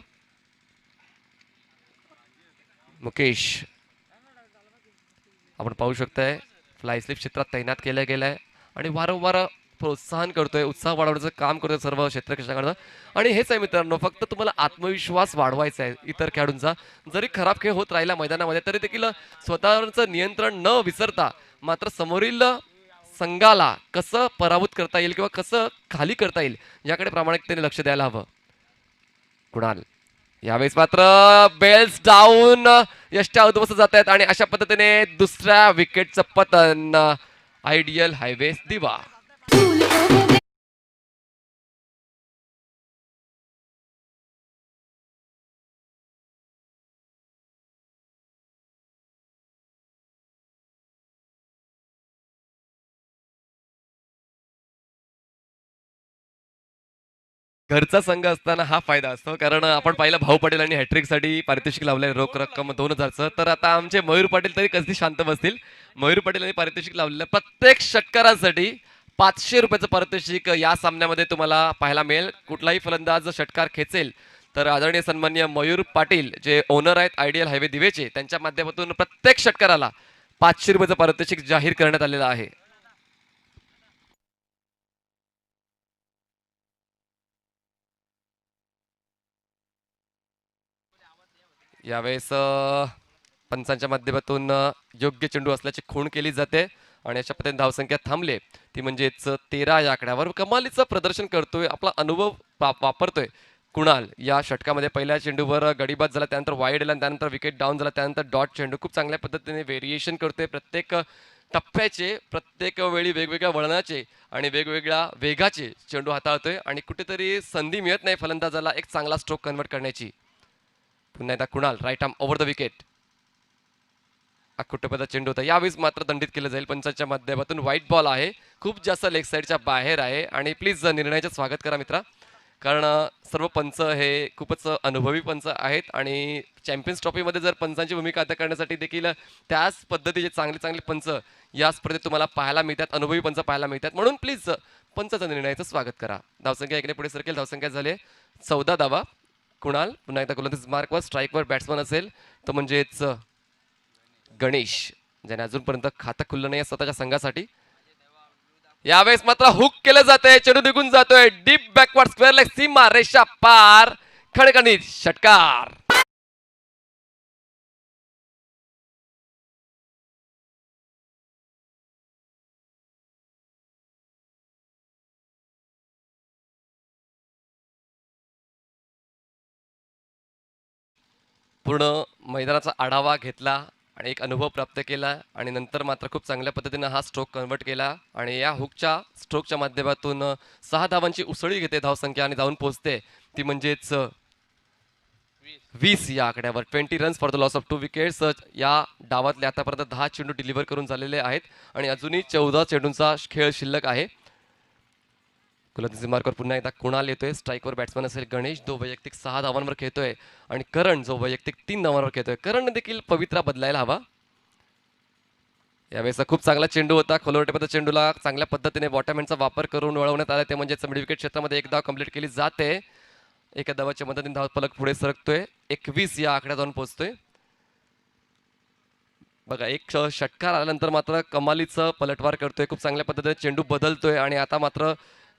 मुकेश आपण पाहू शकताय फ्लाय स्लिप क्षेत्रात तैनात केलं गेलंय आणि वारंवार प्रोत्साहन करतोय, उत्साह वाढवण्याचं काम करतोय सर्व क्षेत्ररक्षकांना. आणि हेच आहे मित्रांनो, फक्त तुम्हाला आत्मविश्वास वाढवायचा आहे इतर खेळाडूंचा. जरी खराब खेळ होत राहिला मैदानामध्ये तरी देखील स्वतःचं नियंत्रण न विसरता मात्र समोरील संघाला कसं पराभूत करता येईल किंवा कसं खाली करता येईल याकडे प्रामाणिकतेने लक्ष द्यायला हवं. कुणाल यावेळेस मात्र बेल्स डाऊन यष्ट्या उद्ध्वस्त जात आहेत आणि अशा पद्धतीने दुसऱ्या विकेटचं पतन आयडियल हायवेज दिवा. घरचा संघ असताना हा फायदा असतो कारण आपण पाहिलं भाऊ पाटील आणि हॅट्रिकसाठी पारितोषिक लावलंय रोख रक्कम 2000चं. तर आता आमचे मयूर पाटील तरी कधी शांत बसतील. मयूर पाटील यांनी पारितोषिक लावलेलं प्रत्येक षटकारासाठी 500 रुपयाचं पारितोषिक या सामन्यामध्ये तुम्हाला पाहायला मिळेल. कुठलाही फलंदाज षटकार खेचेल तर आदरणीय सन्माननीय मयूर पाटील जे ओनर आहेत आयडियल हायवे दिवेचे त्यांच्या माध्यमातून प्रत्येक षटकाराला 500 रुपयाचं पारितोषिक जाहीर करण्यात आलेलं आहे. यावेळेस पंचांच्या माध्यमातून योग्य चेंडू असल्याची खूण केली जाते आणि अशा पद्धतीने धावसंख्या थांबले ती म्हणजेच 13 या आकड्यावर. कमालीचं प्रदर्शन करतोय, आपला अनुभव वापरतोय कुणाल. या षटकामध्ये पहिल्या चेंडूवर गडीबाद झाला, त्यानंतर वाईड आला, त्यानंतर विकेट डाऊन झाला, त्यानंतर डॉट चेंडू. खूप चांगल्या पद्धतीने व्हेरिएशन करतोय प्रत्येक टप्प्याचे, प्रत्येक वेळी वेगवेगळ्या वळणाचे आणि वेगवेगळ्या वेगाचे चेंडू हाताळतोय आणि कुठेतरी संधी मिळत नाही फलंदाजाला एक चांगला स्ट्रोक कन्वर्ट करण्याची. पुन्हा एकदा Kunal right arm over the wicket. अकुटपदा चेंडू होता, यावेळेस मात्र दंडित केलं जाईल पंचांच्या माध्यमातून. व्हाईट बॉल आहे, खूप जास्त लेग साईडच्या बाहेर आहे आणि प्लीज निर्णयाचं स्वागत करा मित्रा कारण सर्व पंच हे खूपच अनुभवी पंच आहेत आणि चॅम्पियन्स ट्रॉफीमध्ये जर पंचांची भूमिका अदा करण्यासाठी देखील त्याच पद्धतीचे चांगले चांगले पंच या स्पर्धेत तुम्हाला पाहायला मिळतात, अनुभवी पंच पाहायला मिळतात. म्हणून प्लीज पंचाचा निर्णयाचं स्वागत करा. धावसंख्या 1 ने पुढे सरकेल. धावसंख्या झाले 14 धावा. कुणाल, पुन्हा एकदा गोलंदाज मार्कवर, स्ट्राईकवर बॅट्समन असेल तो म्हणजेच गणेश, ज्याने अजूनपर्यंत खातं खुललं नाही स्वतःच्या संघासाठी. यावेळेस मात्र हुक केलं जाते, चेंडू निघून जातोय डीप बॅकवर्ड स्क्वेअर लेग, सीमा रेषा पार, खणखणीत षटकार. पूर्ण मैदानाचा आढावा घेतला आणि एक अनुभव प्राप्त केला आणि नंतर मात्र खूप चांगल्या पद्धतीनं हा स्ट्रोक कन्वर्ट केला आणि या हुकच्या स्ट्रोकच्या माध्यमातून 6 धावांची उसळी घेते धावसंख्या आणि जाऊन पोहोचते ती म्हणजेच 20 या आकड्यावर. 20 runs for the loss of 2 wickets. या डावातले आतापर्यंत 10 चेंडू डिलिव्हर करून झालेले आहेत आणि अजूनही 14 चेंडूंचा खेळ शिल्लक आहे. गोलंदाजी मार्कवर पुन्हा एकदा कुणाल येतोय, स्ट्राईकवर बॅट्समन असेल गणेश, जो वैयक्तिक 6 धावांवर खेळतोय आणि करण जो वैयक्तिक 3 धावांवर खेळतोय. करण देखील पवित्रा बदलायला हवा. यावेळेस खूप चांगला चेंडू होता, खोलवटेपदा चेंडूला चांगल्या पद्धतीने बॉटम हँडचा वापर करून वळवण्यात आला, ते म्हणजे मिड विकेट क्षेत्रामध्ये एक धाव कंप्लीट केली जाते. एका धावाच्या मदतीने धावफलक पुढे सरकतोय, 21 या आकड्यात जाऊन पोहोचतोय. बघा एक षटकार आल्यानंतर मात्र कमालीचं पलटवार करतोय, खूप चांगल्या पद्धतीने चेंडू बदलतोय आणि आता मात्र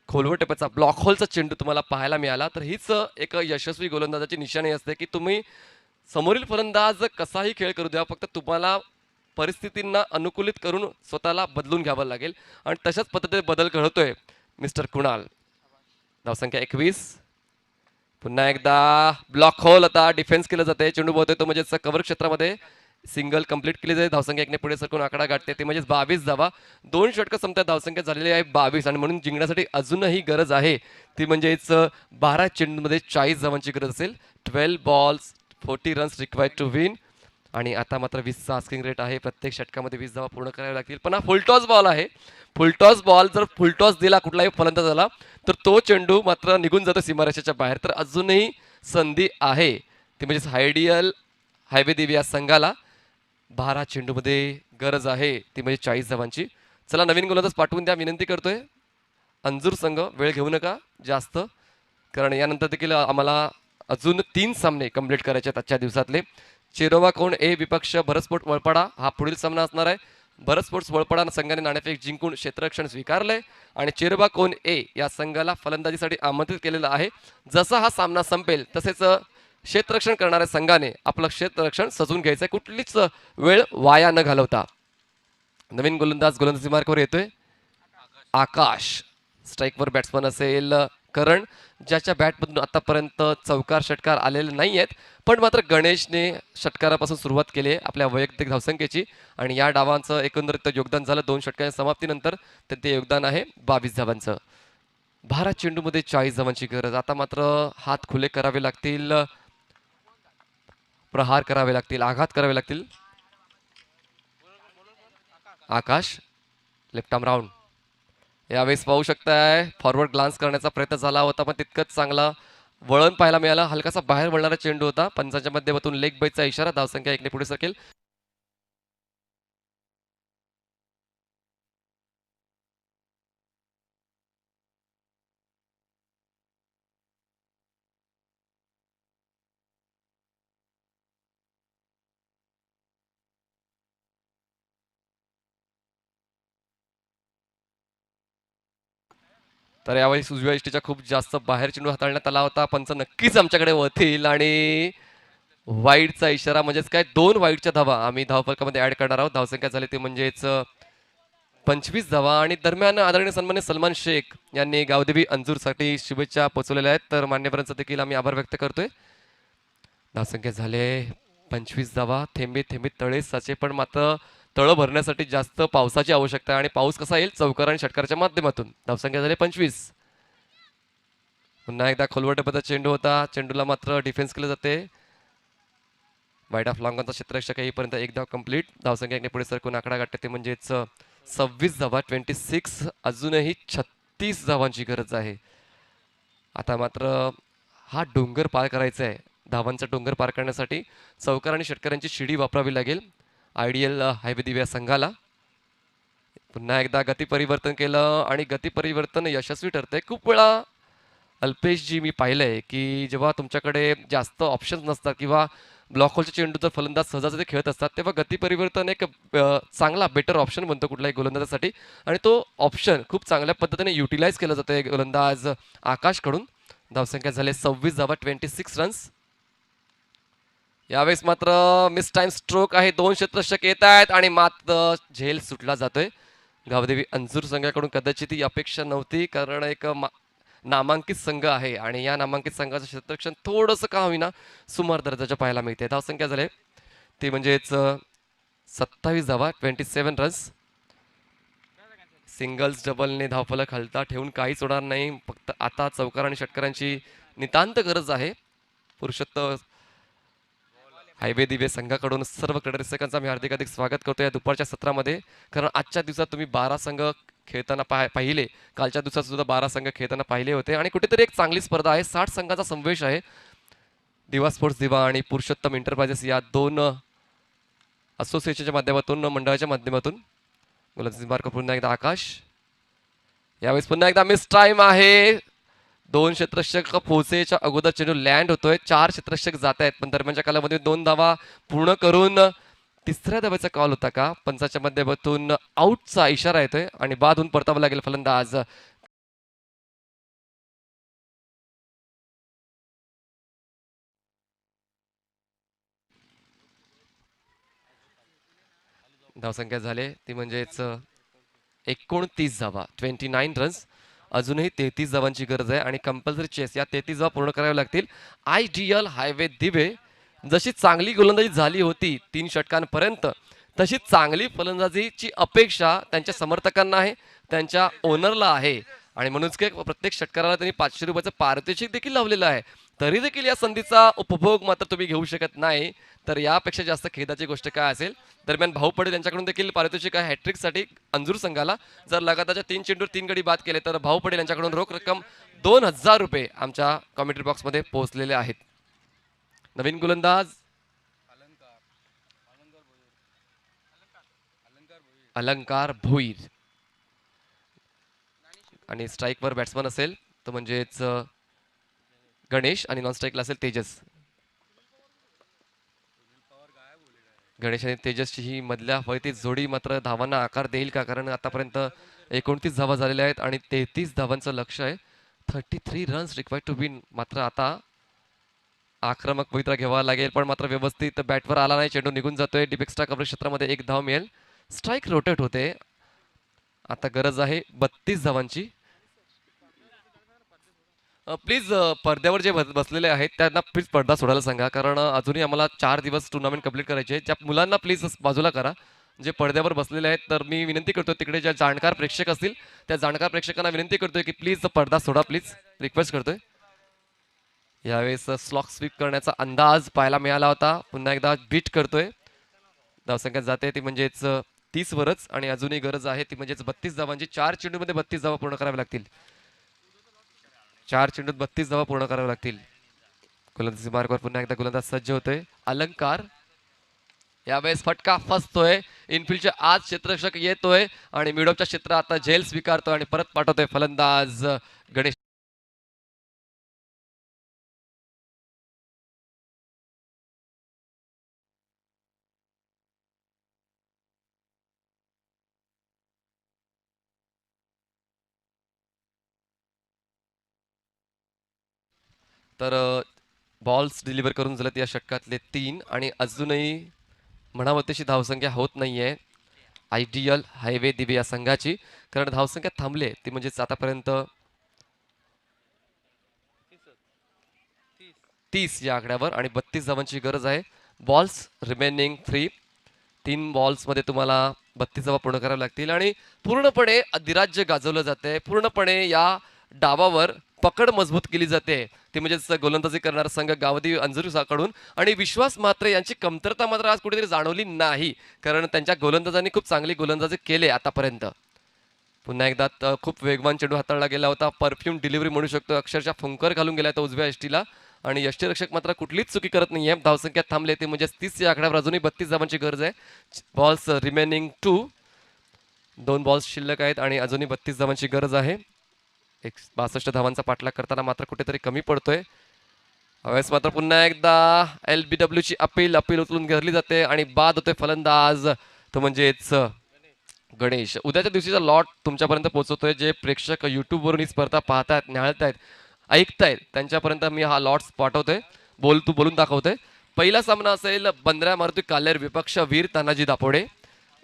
खोलवर टेपाचा ब्लॉक होलचा चेंडू तुम्हाला पाहायला मिळाला. तर हीच एक यशस्वी गोलंदाजाची निशाणी असते की तुम्ही समोरील फलंदाज कसाही खेळ करू द्या, फक्त तुम्हाला परिस्थितींना अनुकूलित करून स्वतःला बदलून घ्यावं लागेल आणि तशाच पद्धतीने बदल घडतोय मिस्टर कुणाल. धावसंख्या 21. पुन्हा एकदा ब्लॉक होल, आता डिफेन्स केलं जाते, चेंडू बोलतोय तो म्हणजेच कव्हर क्षेत्रामध्ये सिंगल कंप्लीट केली जाते. धावसंख्या एकने पुढे सरकून आकडा गाठते, ते म्हणजे 22 धावा. 2 षटकं संपत्या धावसंख्या झालेली आहे 22 आणि म्हणून जिंकण्यासाठी अजूनही गरज आहे ती म्हणजेच 12 चेंडूमध्ये 40 धावांची गरज असेल. 12 balls 40 runs required to win आणि आता मात्र 20चा आस्किंग रेट आहे. प्रत्येक षटकामध्ये 20 धावा पूर्ण कराव्या लागतील. पण हा फुलटॉस बॉल आहे. फुलटॉस बॉल जर फुलटॉस दिला कुठलाही फलंदाजाला तर तो चेंडू मात्र निघून जातो सीमारेषेच्या बाहेर. तर अजूनही संधी आहे ती म्हणजेच आयडियल हायवे देवी या संघाला 12 चेंडूमध्ये गरज आहे ती म्हणजे 40 धावांची. चला नवीन गोलंदाज पाठवून द्या विनंती करतोय. अंजूर संघ वेळ घेऊ नका जास्त, कारण यानंतर देखील आम्हाला अजून 3 सामने कंप्लीट करायचे आहेत आजच्या दिवसातले. चेरोवा कोण ए विपक्ष भरत स्पोर्ट्स वळपाडा हा पुढील सामना असणार आहे. भरत स्पोर्ट्स वळपाडा संघाने नाणेफेक जिंकून क्षेत्ररक्षण स्वीकारलंय आणि चेरोवा कोण ए या संघाला फलंदाजीसाठी आमंत्रित केलेलं आहे. जसा हा सामना संपेल तसेच क्षेत्ररक्षण करणाऱ्या संघाने आपलं क्षेत्ररक्षण सजवून घ्यायचंय, कुठलीच वेळ वाया न घालवता. नवीन गोलंदाज गोलंदाजी मार्कवर येतोय आकाश, स्ट्राईकवर बॅट्समन असेल करण, ज्याच्या बॅटमधून आतापर्यंत चौकार षटकार आलेले नाही आहेत, पण मात्र गणेशने षटकारापासून सुरुवात केली आहे आपल्या वैयक्तिक धावसंख्येची आणि या डावांचं एकंदरीत योगदान झालं 2 षटकांच्या समाप्तीनंतर, तर ते योगदान आहे 22 धावांचं. 12 चेंडूमध्ये 40 धावांची गरज. आता मात्र हात खुले करावे लागतील, प्रहार करावे लागतील, आघात करावे लागतील. आकाश लेफ्ट आर्म राऊंड. यावेळेस पाहू शकताय फॉरवर्ड ग्लान्स करण्याचा प्रयत्न झाला होता पण तितकंच चांगला वळण पाहायला मिळाला. हलकासा बाहेर वळणारा चेंडू होता. पंचांच्या माध्यमातून लेग बाईचा इशारा. धावसंख्या 1 ने पुढे सरकेल. तर यावेळी उजव्या इष्टीच्या खूप जास्त बाहेर चेंडू हाताळण्यात आला होता. पंच नक्कीच आमच्याकडे वळतील आणि वाईडचा इशारा म्हणजेच काय 2 वाईडच्या धावा आम्ही धावफलकामध्ये ऍड करणार आहोत. धावसंख्या झाली ती म्हणजेच 25 धावा आणि दरम्यान आदरणीय सन्मान्य सलमान शेख यांनी गावदेवी अंजूरसाठी शुभेच्छा पोहोचवलेल्या आहेत, तर मान्यवरांचा देखील आम्ही आभार व्यक्त करतोय. धावसंख्या झाले 25 धावा. थेंबे थेंबे तळे साचे, पण मात्र तळ भरण्यासाठी जास्त पावसाची आवश्यकता आहे आणि पाऊस कसा येईल चौकार आणि षटकाराच्या माध्यमातून. धावसंख्या झाली 25. पुन्हा एकदा खोलवटपदा चेंडू होता, चेंडूला मात्र डिफेन्स केलं जाते. वाईड ऑफ लॉंगॉनचा क्षेत्ररक्षक येईपर्यंत 1 धाव कंप्लीट. धावसंख्या 1 ने पुढे सरकून आकडा गाठते ते म्हणजेच 26 धावा 26. अजूनही 36 धावांची गरज आहे. आता मात्र हा डोंगर पार करायचा आहे. धावांचा डोंगर पार करण्यासाठी चौकार आणि षटकारांची शिडी वापरावी लागेल आयडियल हायवे दिव्या संघाला. पुन्हा एकदा गती परिवर्तन केलं आणि गती परिवर्तन यशस्वी ठरते. खूप वेळा अल्पेशजी मी पाहिलंय की जेव्हा तुमच्याकडे जास्त ऑप्शन्स नसतात किंवा ब्लॉक होलचे चेंडू जर फलंदाज सहजासहजी खेळत असतात तेव्हा गती परिवर्तन एक चांगला बेटर ऑप्शन बनतो कुठल्याही गोलंदाजासाठी आणि तो ऑप्शन खूप चांगल्या पद्धतीने युटिलाइज केला जातो गोलंदाज आकाशकडून. धावसंख्या झाले 26 धावा, 26 रन्स. यावेळेस मात्र मिस टाइम स्ट्रोक आहे, 2 क्षेत्ररक्षक येत आहेत आणि मात्र झेल सुटला जातोय गावदेवी अंजूर संघाकडून. कदाचित ही अपेक्षा नव्हती कारण एक नामांकित संघ आहे आणि या नामांकित संघाचं क्षेत्ररक्षण थोडंसं का होईना सुमार दर्जाच्या पाहायला मिळते. धावसंख्या झाले ती म्हणजेच 27 धावा, 27 रन्स. सिंगल्स डबलने धावफलक हलता ठेवून काहीच होणार नाही. फक्त आता चौकार आणि षटकारांची नितांत गरज आहे. पुरुषोत्तम हायवे दिवे संघाकडून सर्व क्रीडरसिकांचा मी हार्दिक स्वागत करतो या दुपारच्या सत्रामध्ये. कारण आजच्या दिवसात तुम्ही 12 संघ खेळताना पाहिले, कालच्या दिवसात सुद्धा 12 संघ खेळताना पाहिले होते आणि कुठेतरी एक चांगली स्पर्धा आहे. 60 संघाचा समावेश आहे. दिवा स्पोर्ट्स दिवा आणि पुरुषोत्तम एंटरप्राइजेस या दोन असोसिएशनच्या माध्यमातून, मंडळाच्या माध्यमातून. गोलंदाजी मार्क पुन्हा एकदा आकाश. यावेळेस पुन्हा एकदा मिस टाइम आहे. 2 क्षेत्ररक्षक पोहोचेच्या अगोदर चेंडू लँड होतोय. 4 क्षेत्ररक्षक जात आहेत पण दरम्यानच्या कालामध्ये 2 धावा पूर्ण करून तिसऱ्या धावेचा कॉल होता का? पंचाच्या माध्यमातून आउटचा इशारा येतोय आणि बाद होऊन परतावा लागेल फलंदाज. धावसंख्या झाले ती म्हणजेच 29 धावा, 29 रन्स. अजूनही 33 धावांची गरज आहे आणि कंपल्सरी चेस या 33 धावा पूर्ण कराव्या लागतील. आयडियल हायवे दिवे जशी चांगली गोलंदाजी झाली होती 3 षटकांपर्यंत तशी चांगली फलंदाजीची अपेक्षा त्यांच्या समर्थकांना आहे, त्यांच्या ओनरला आहे आणि म्हणूनच की प्रत्येक षटकाराला त्यांनी 500 रुपयाचं पारितोषिक देखील लावलेलं आहे. तरी देखील या संधीचा उपभोग मात्र तुम्ही घेऊ शकत नाही. तर यापेक्षा जास्त खेदाची गोष्ट काय असेल? दरम्यान भाऊ पडेल यांच्याकडून देखील पारितोषिक आहे हॅट्रिकसाठी अंजूर संघाला. जर लगातारच्या 3 चेंडूवर 3 गडी बाद केले तर भाऊ पडेल यांच्याकडून रोख रक्कम 2000 रुपये आमच्या कॉमेंट्री बॉक्समध्ये पोहोचलेले आहेत. नवीन गोलंदाज अलंकार भोईर आणि स्ट्राईकवर बॅट्समन असेल तो म्हणजेच गणेश आणि नॉन स्ट्राईकला असेल तेजस. गणेश आणि तेजसची ही मधल्या वळती जोडी मात्र धावांना आकार देईल का? कारण आतापर्यंत 29 धावा झालेल्या आहेत आणि 33 धावांचं लक्ष आहे. 33 रन्स रिक्वायर्ड टू विन. मात्र आता आक्रमक पवित्रा घ्यावा लागेल पण मात्र व्यवस्थित बॅटवर आला नाही, चेंडू निघून जातोय. डीप एक्स्ट्रा कव्हरेज क्षेत्रामध्ये 1 धाव मिळेल. स्ट्राईक रोटेट होते. आता गरज आहे 32 धावांची. प्लीज पडद्यावर जे बसलेले आहेत त्यांना प्लीज पडदा सोडायला सांगा कारण अजूनही आम्हाला 4 दिवस टुर्नामेंट कंप्लीट करायचे आहे. ज्या मुलांना प्लीज बाजूला करा जे पडद्यावर बसलेले आहेत. तर मी विनंती करतो तिकडे ज्या जाणकार प्रेक्षक असतील त्या जाणकार प्रेक्षकांना विनंती करतोय की प्लीज पडदा सोडा, प्लीज रिक्वेस्ट करतोय. यावेळेस स्लॉक स्वीप करण्याचा अंदाज पाहायला मिळाला होता. पुन्हा एकदा बीट करतोय. धावसंख्या जाते ती म्हणजेच 30 वरच आणि अजूनही गरज आहे ती म्हणजेच 32 धावांची. 4 चेंडूमध्ये 32 धावा पूर्ण कराव्या लागतील. 4 चेंडूत 32 धावा पूर्ण कराव्या लागतील. गोलंदाजी मार्गावर पुन्हा एकदा गोलंदाज सज्ज होतोय. अलंकार यावेळेस फटका फसतोय. इनफिल्डच्या आज क्षेत्ररक्षक येतोय आणि मिडऑफच्या क्षेत्रात आता झेल स्वीकारतोय आणि परत पाठवतोय फलंदाज गणेश. तर बॉल्स डिलिव्हर करून झालेत या षटकातले 3 आणि अजूनही म्हणावं तशी धावसंख्या होत नाहीये आयडियल हायवे दिवे या संघाची. कारण धावसंख्या थांबले ती म्हणजेच आतापर्यंत 30 या आकड्यावर आणि 32 धावांची गरज आहे. Balls remaining 3. 3 बॉल्समध्ये तुम्हाला 32 धावा पूर्ण कराव्या लागतील आणि पूर्णपणे अधिराज्य गाजवलं जाते. पूर्णपणे या डावावर पकड मजबूत केली जाते ती म्हणजेच गोलंदाजी करणारा संघ गावदेवी अंजुरीकडून आणि विश्वास मात्र यांची कमतरता मात्र आज कुठेतरी जाणवली नाही कारण त्यांच्या गोलंदाजांनी खूप चांगली गोलंदाजी केले आतापर्यंत. पुन्हा एकदा खूप वेगवान चेंडू हाताळला गेला होता. परफ्यूम डिलिव्हरी म्हणू शकतो. अक्षरशः फुंकर घालून गेला तो उजव्या यष्टीला आणि यष्टीरक्षक मात्र कुठलीच चुकी करत नाहीये. धावसंख्या थांबले ते म्हणजे 30 या आकड्यावर अजूनही 32 धावांची गरज आहे. Balls remaining 2. 2 बॉल्स शिल्लक आहेत आणि अजूनही 32 धावांची गरज आहे. 62 धावांचा पाठलाग करताना मात्र कुठेतरी कमी पडतोय. यावेळेस मात्र पुन्हा एकदा LBW ची अपील उचलून घेतली जाते आणि बाद होतोय फलंदाज तो म्हणजेच गणेश. उद्याच्या दिवशीचा लॉट तुमच्यापर्यंत पोहोचवतोय. जे प्रेक्षक युट्यूबवरून ही स्पर्धा पाहतायत, निहाळतायत, ऐकतायत त्यांच्यापर्यंत मी हा लॉट्स पाठवतोय. बोलून दाखवतोय. पहिला सामना असेल बंद्र्या मारुती कालेर विपक्ष वीर तानाजी दापोडे.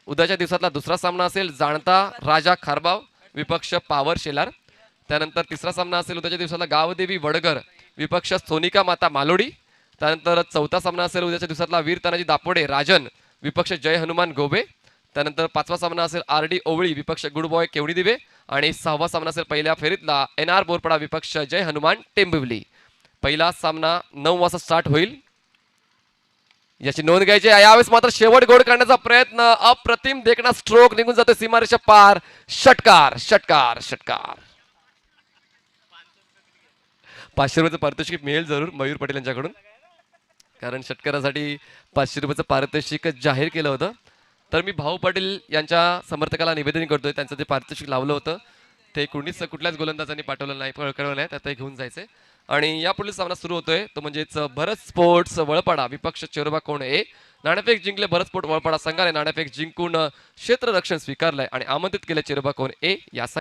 उद्याच्या दिवसातला दुसरा सामना असेल जाणता राजा खारबाव विपक्ष पावर शेलार. त्यानंतर तिसरा सामना असेल उद्याच्या दिवसाला गावदेवी वडगर विपक्ष सोनिका माता मालोडी. त्यानंतर चौथा सामना असेल उद्याच्या दिवसातला वीर तानाजी दापोडे राजन विपक्ष जय हनुमान गोबे. त्यानंतर पाचवा सामना असेल RD ओवळी विपक्ष गुड बॉय केवणी दिवे. आणि सहावा सामना असेल पहिल्या फेरीतला NR बोरपडा विपक्ष जय हनुमान टेंबिवली. पहिला सामना 9 वाजता स्टार्ट होईल, याची नोंद घ्यायची. यावेळेस मात्र शेवट गोड करण्याचा प्रयत्न, अप्रतिम देखणा स्ट्रोक निघून जातो सीमारेषा पार. षटकार षटकार षटकार. 500 रुपयाचं पारितोषिक मिळेल जरूर मयूर पटेल यांच्याकडून, कारण षटकारासाठी 500 रुपयाचं पारितोषिक जाहीर केलं होतं. तर मी भाऊ पाटील यांच्या समर्थकाला निवेदन करतोय, त्यांचं जे पारितोषिक लावलं होतं ते कुठल्याच गोलंदाजांनी पाठवलं नाही, कळवलं नाही, त्यात घेऊन जायचंय. आणि यापुढील सामना सुरू होतोय तो म्हणजेच भरत स्पोर्ट्स वळपाडा विपक्ष चेरोबा कोण ए. नाणेफेक जिंकले भरत स्पोर्ट वळपाडा संघाने. नाणेफेक जिंकून क्षेत्ररक्षण स्वीकारलंय आणि आमंत्रित केले चेरोबा कोण ए या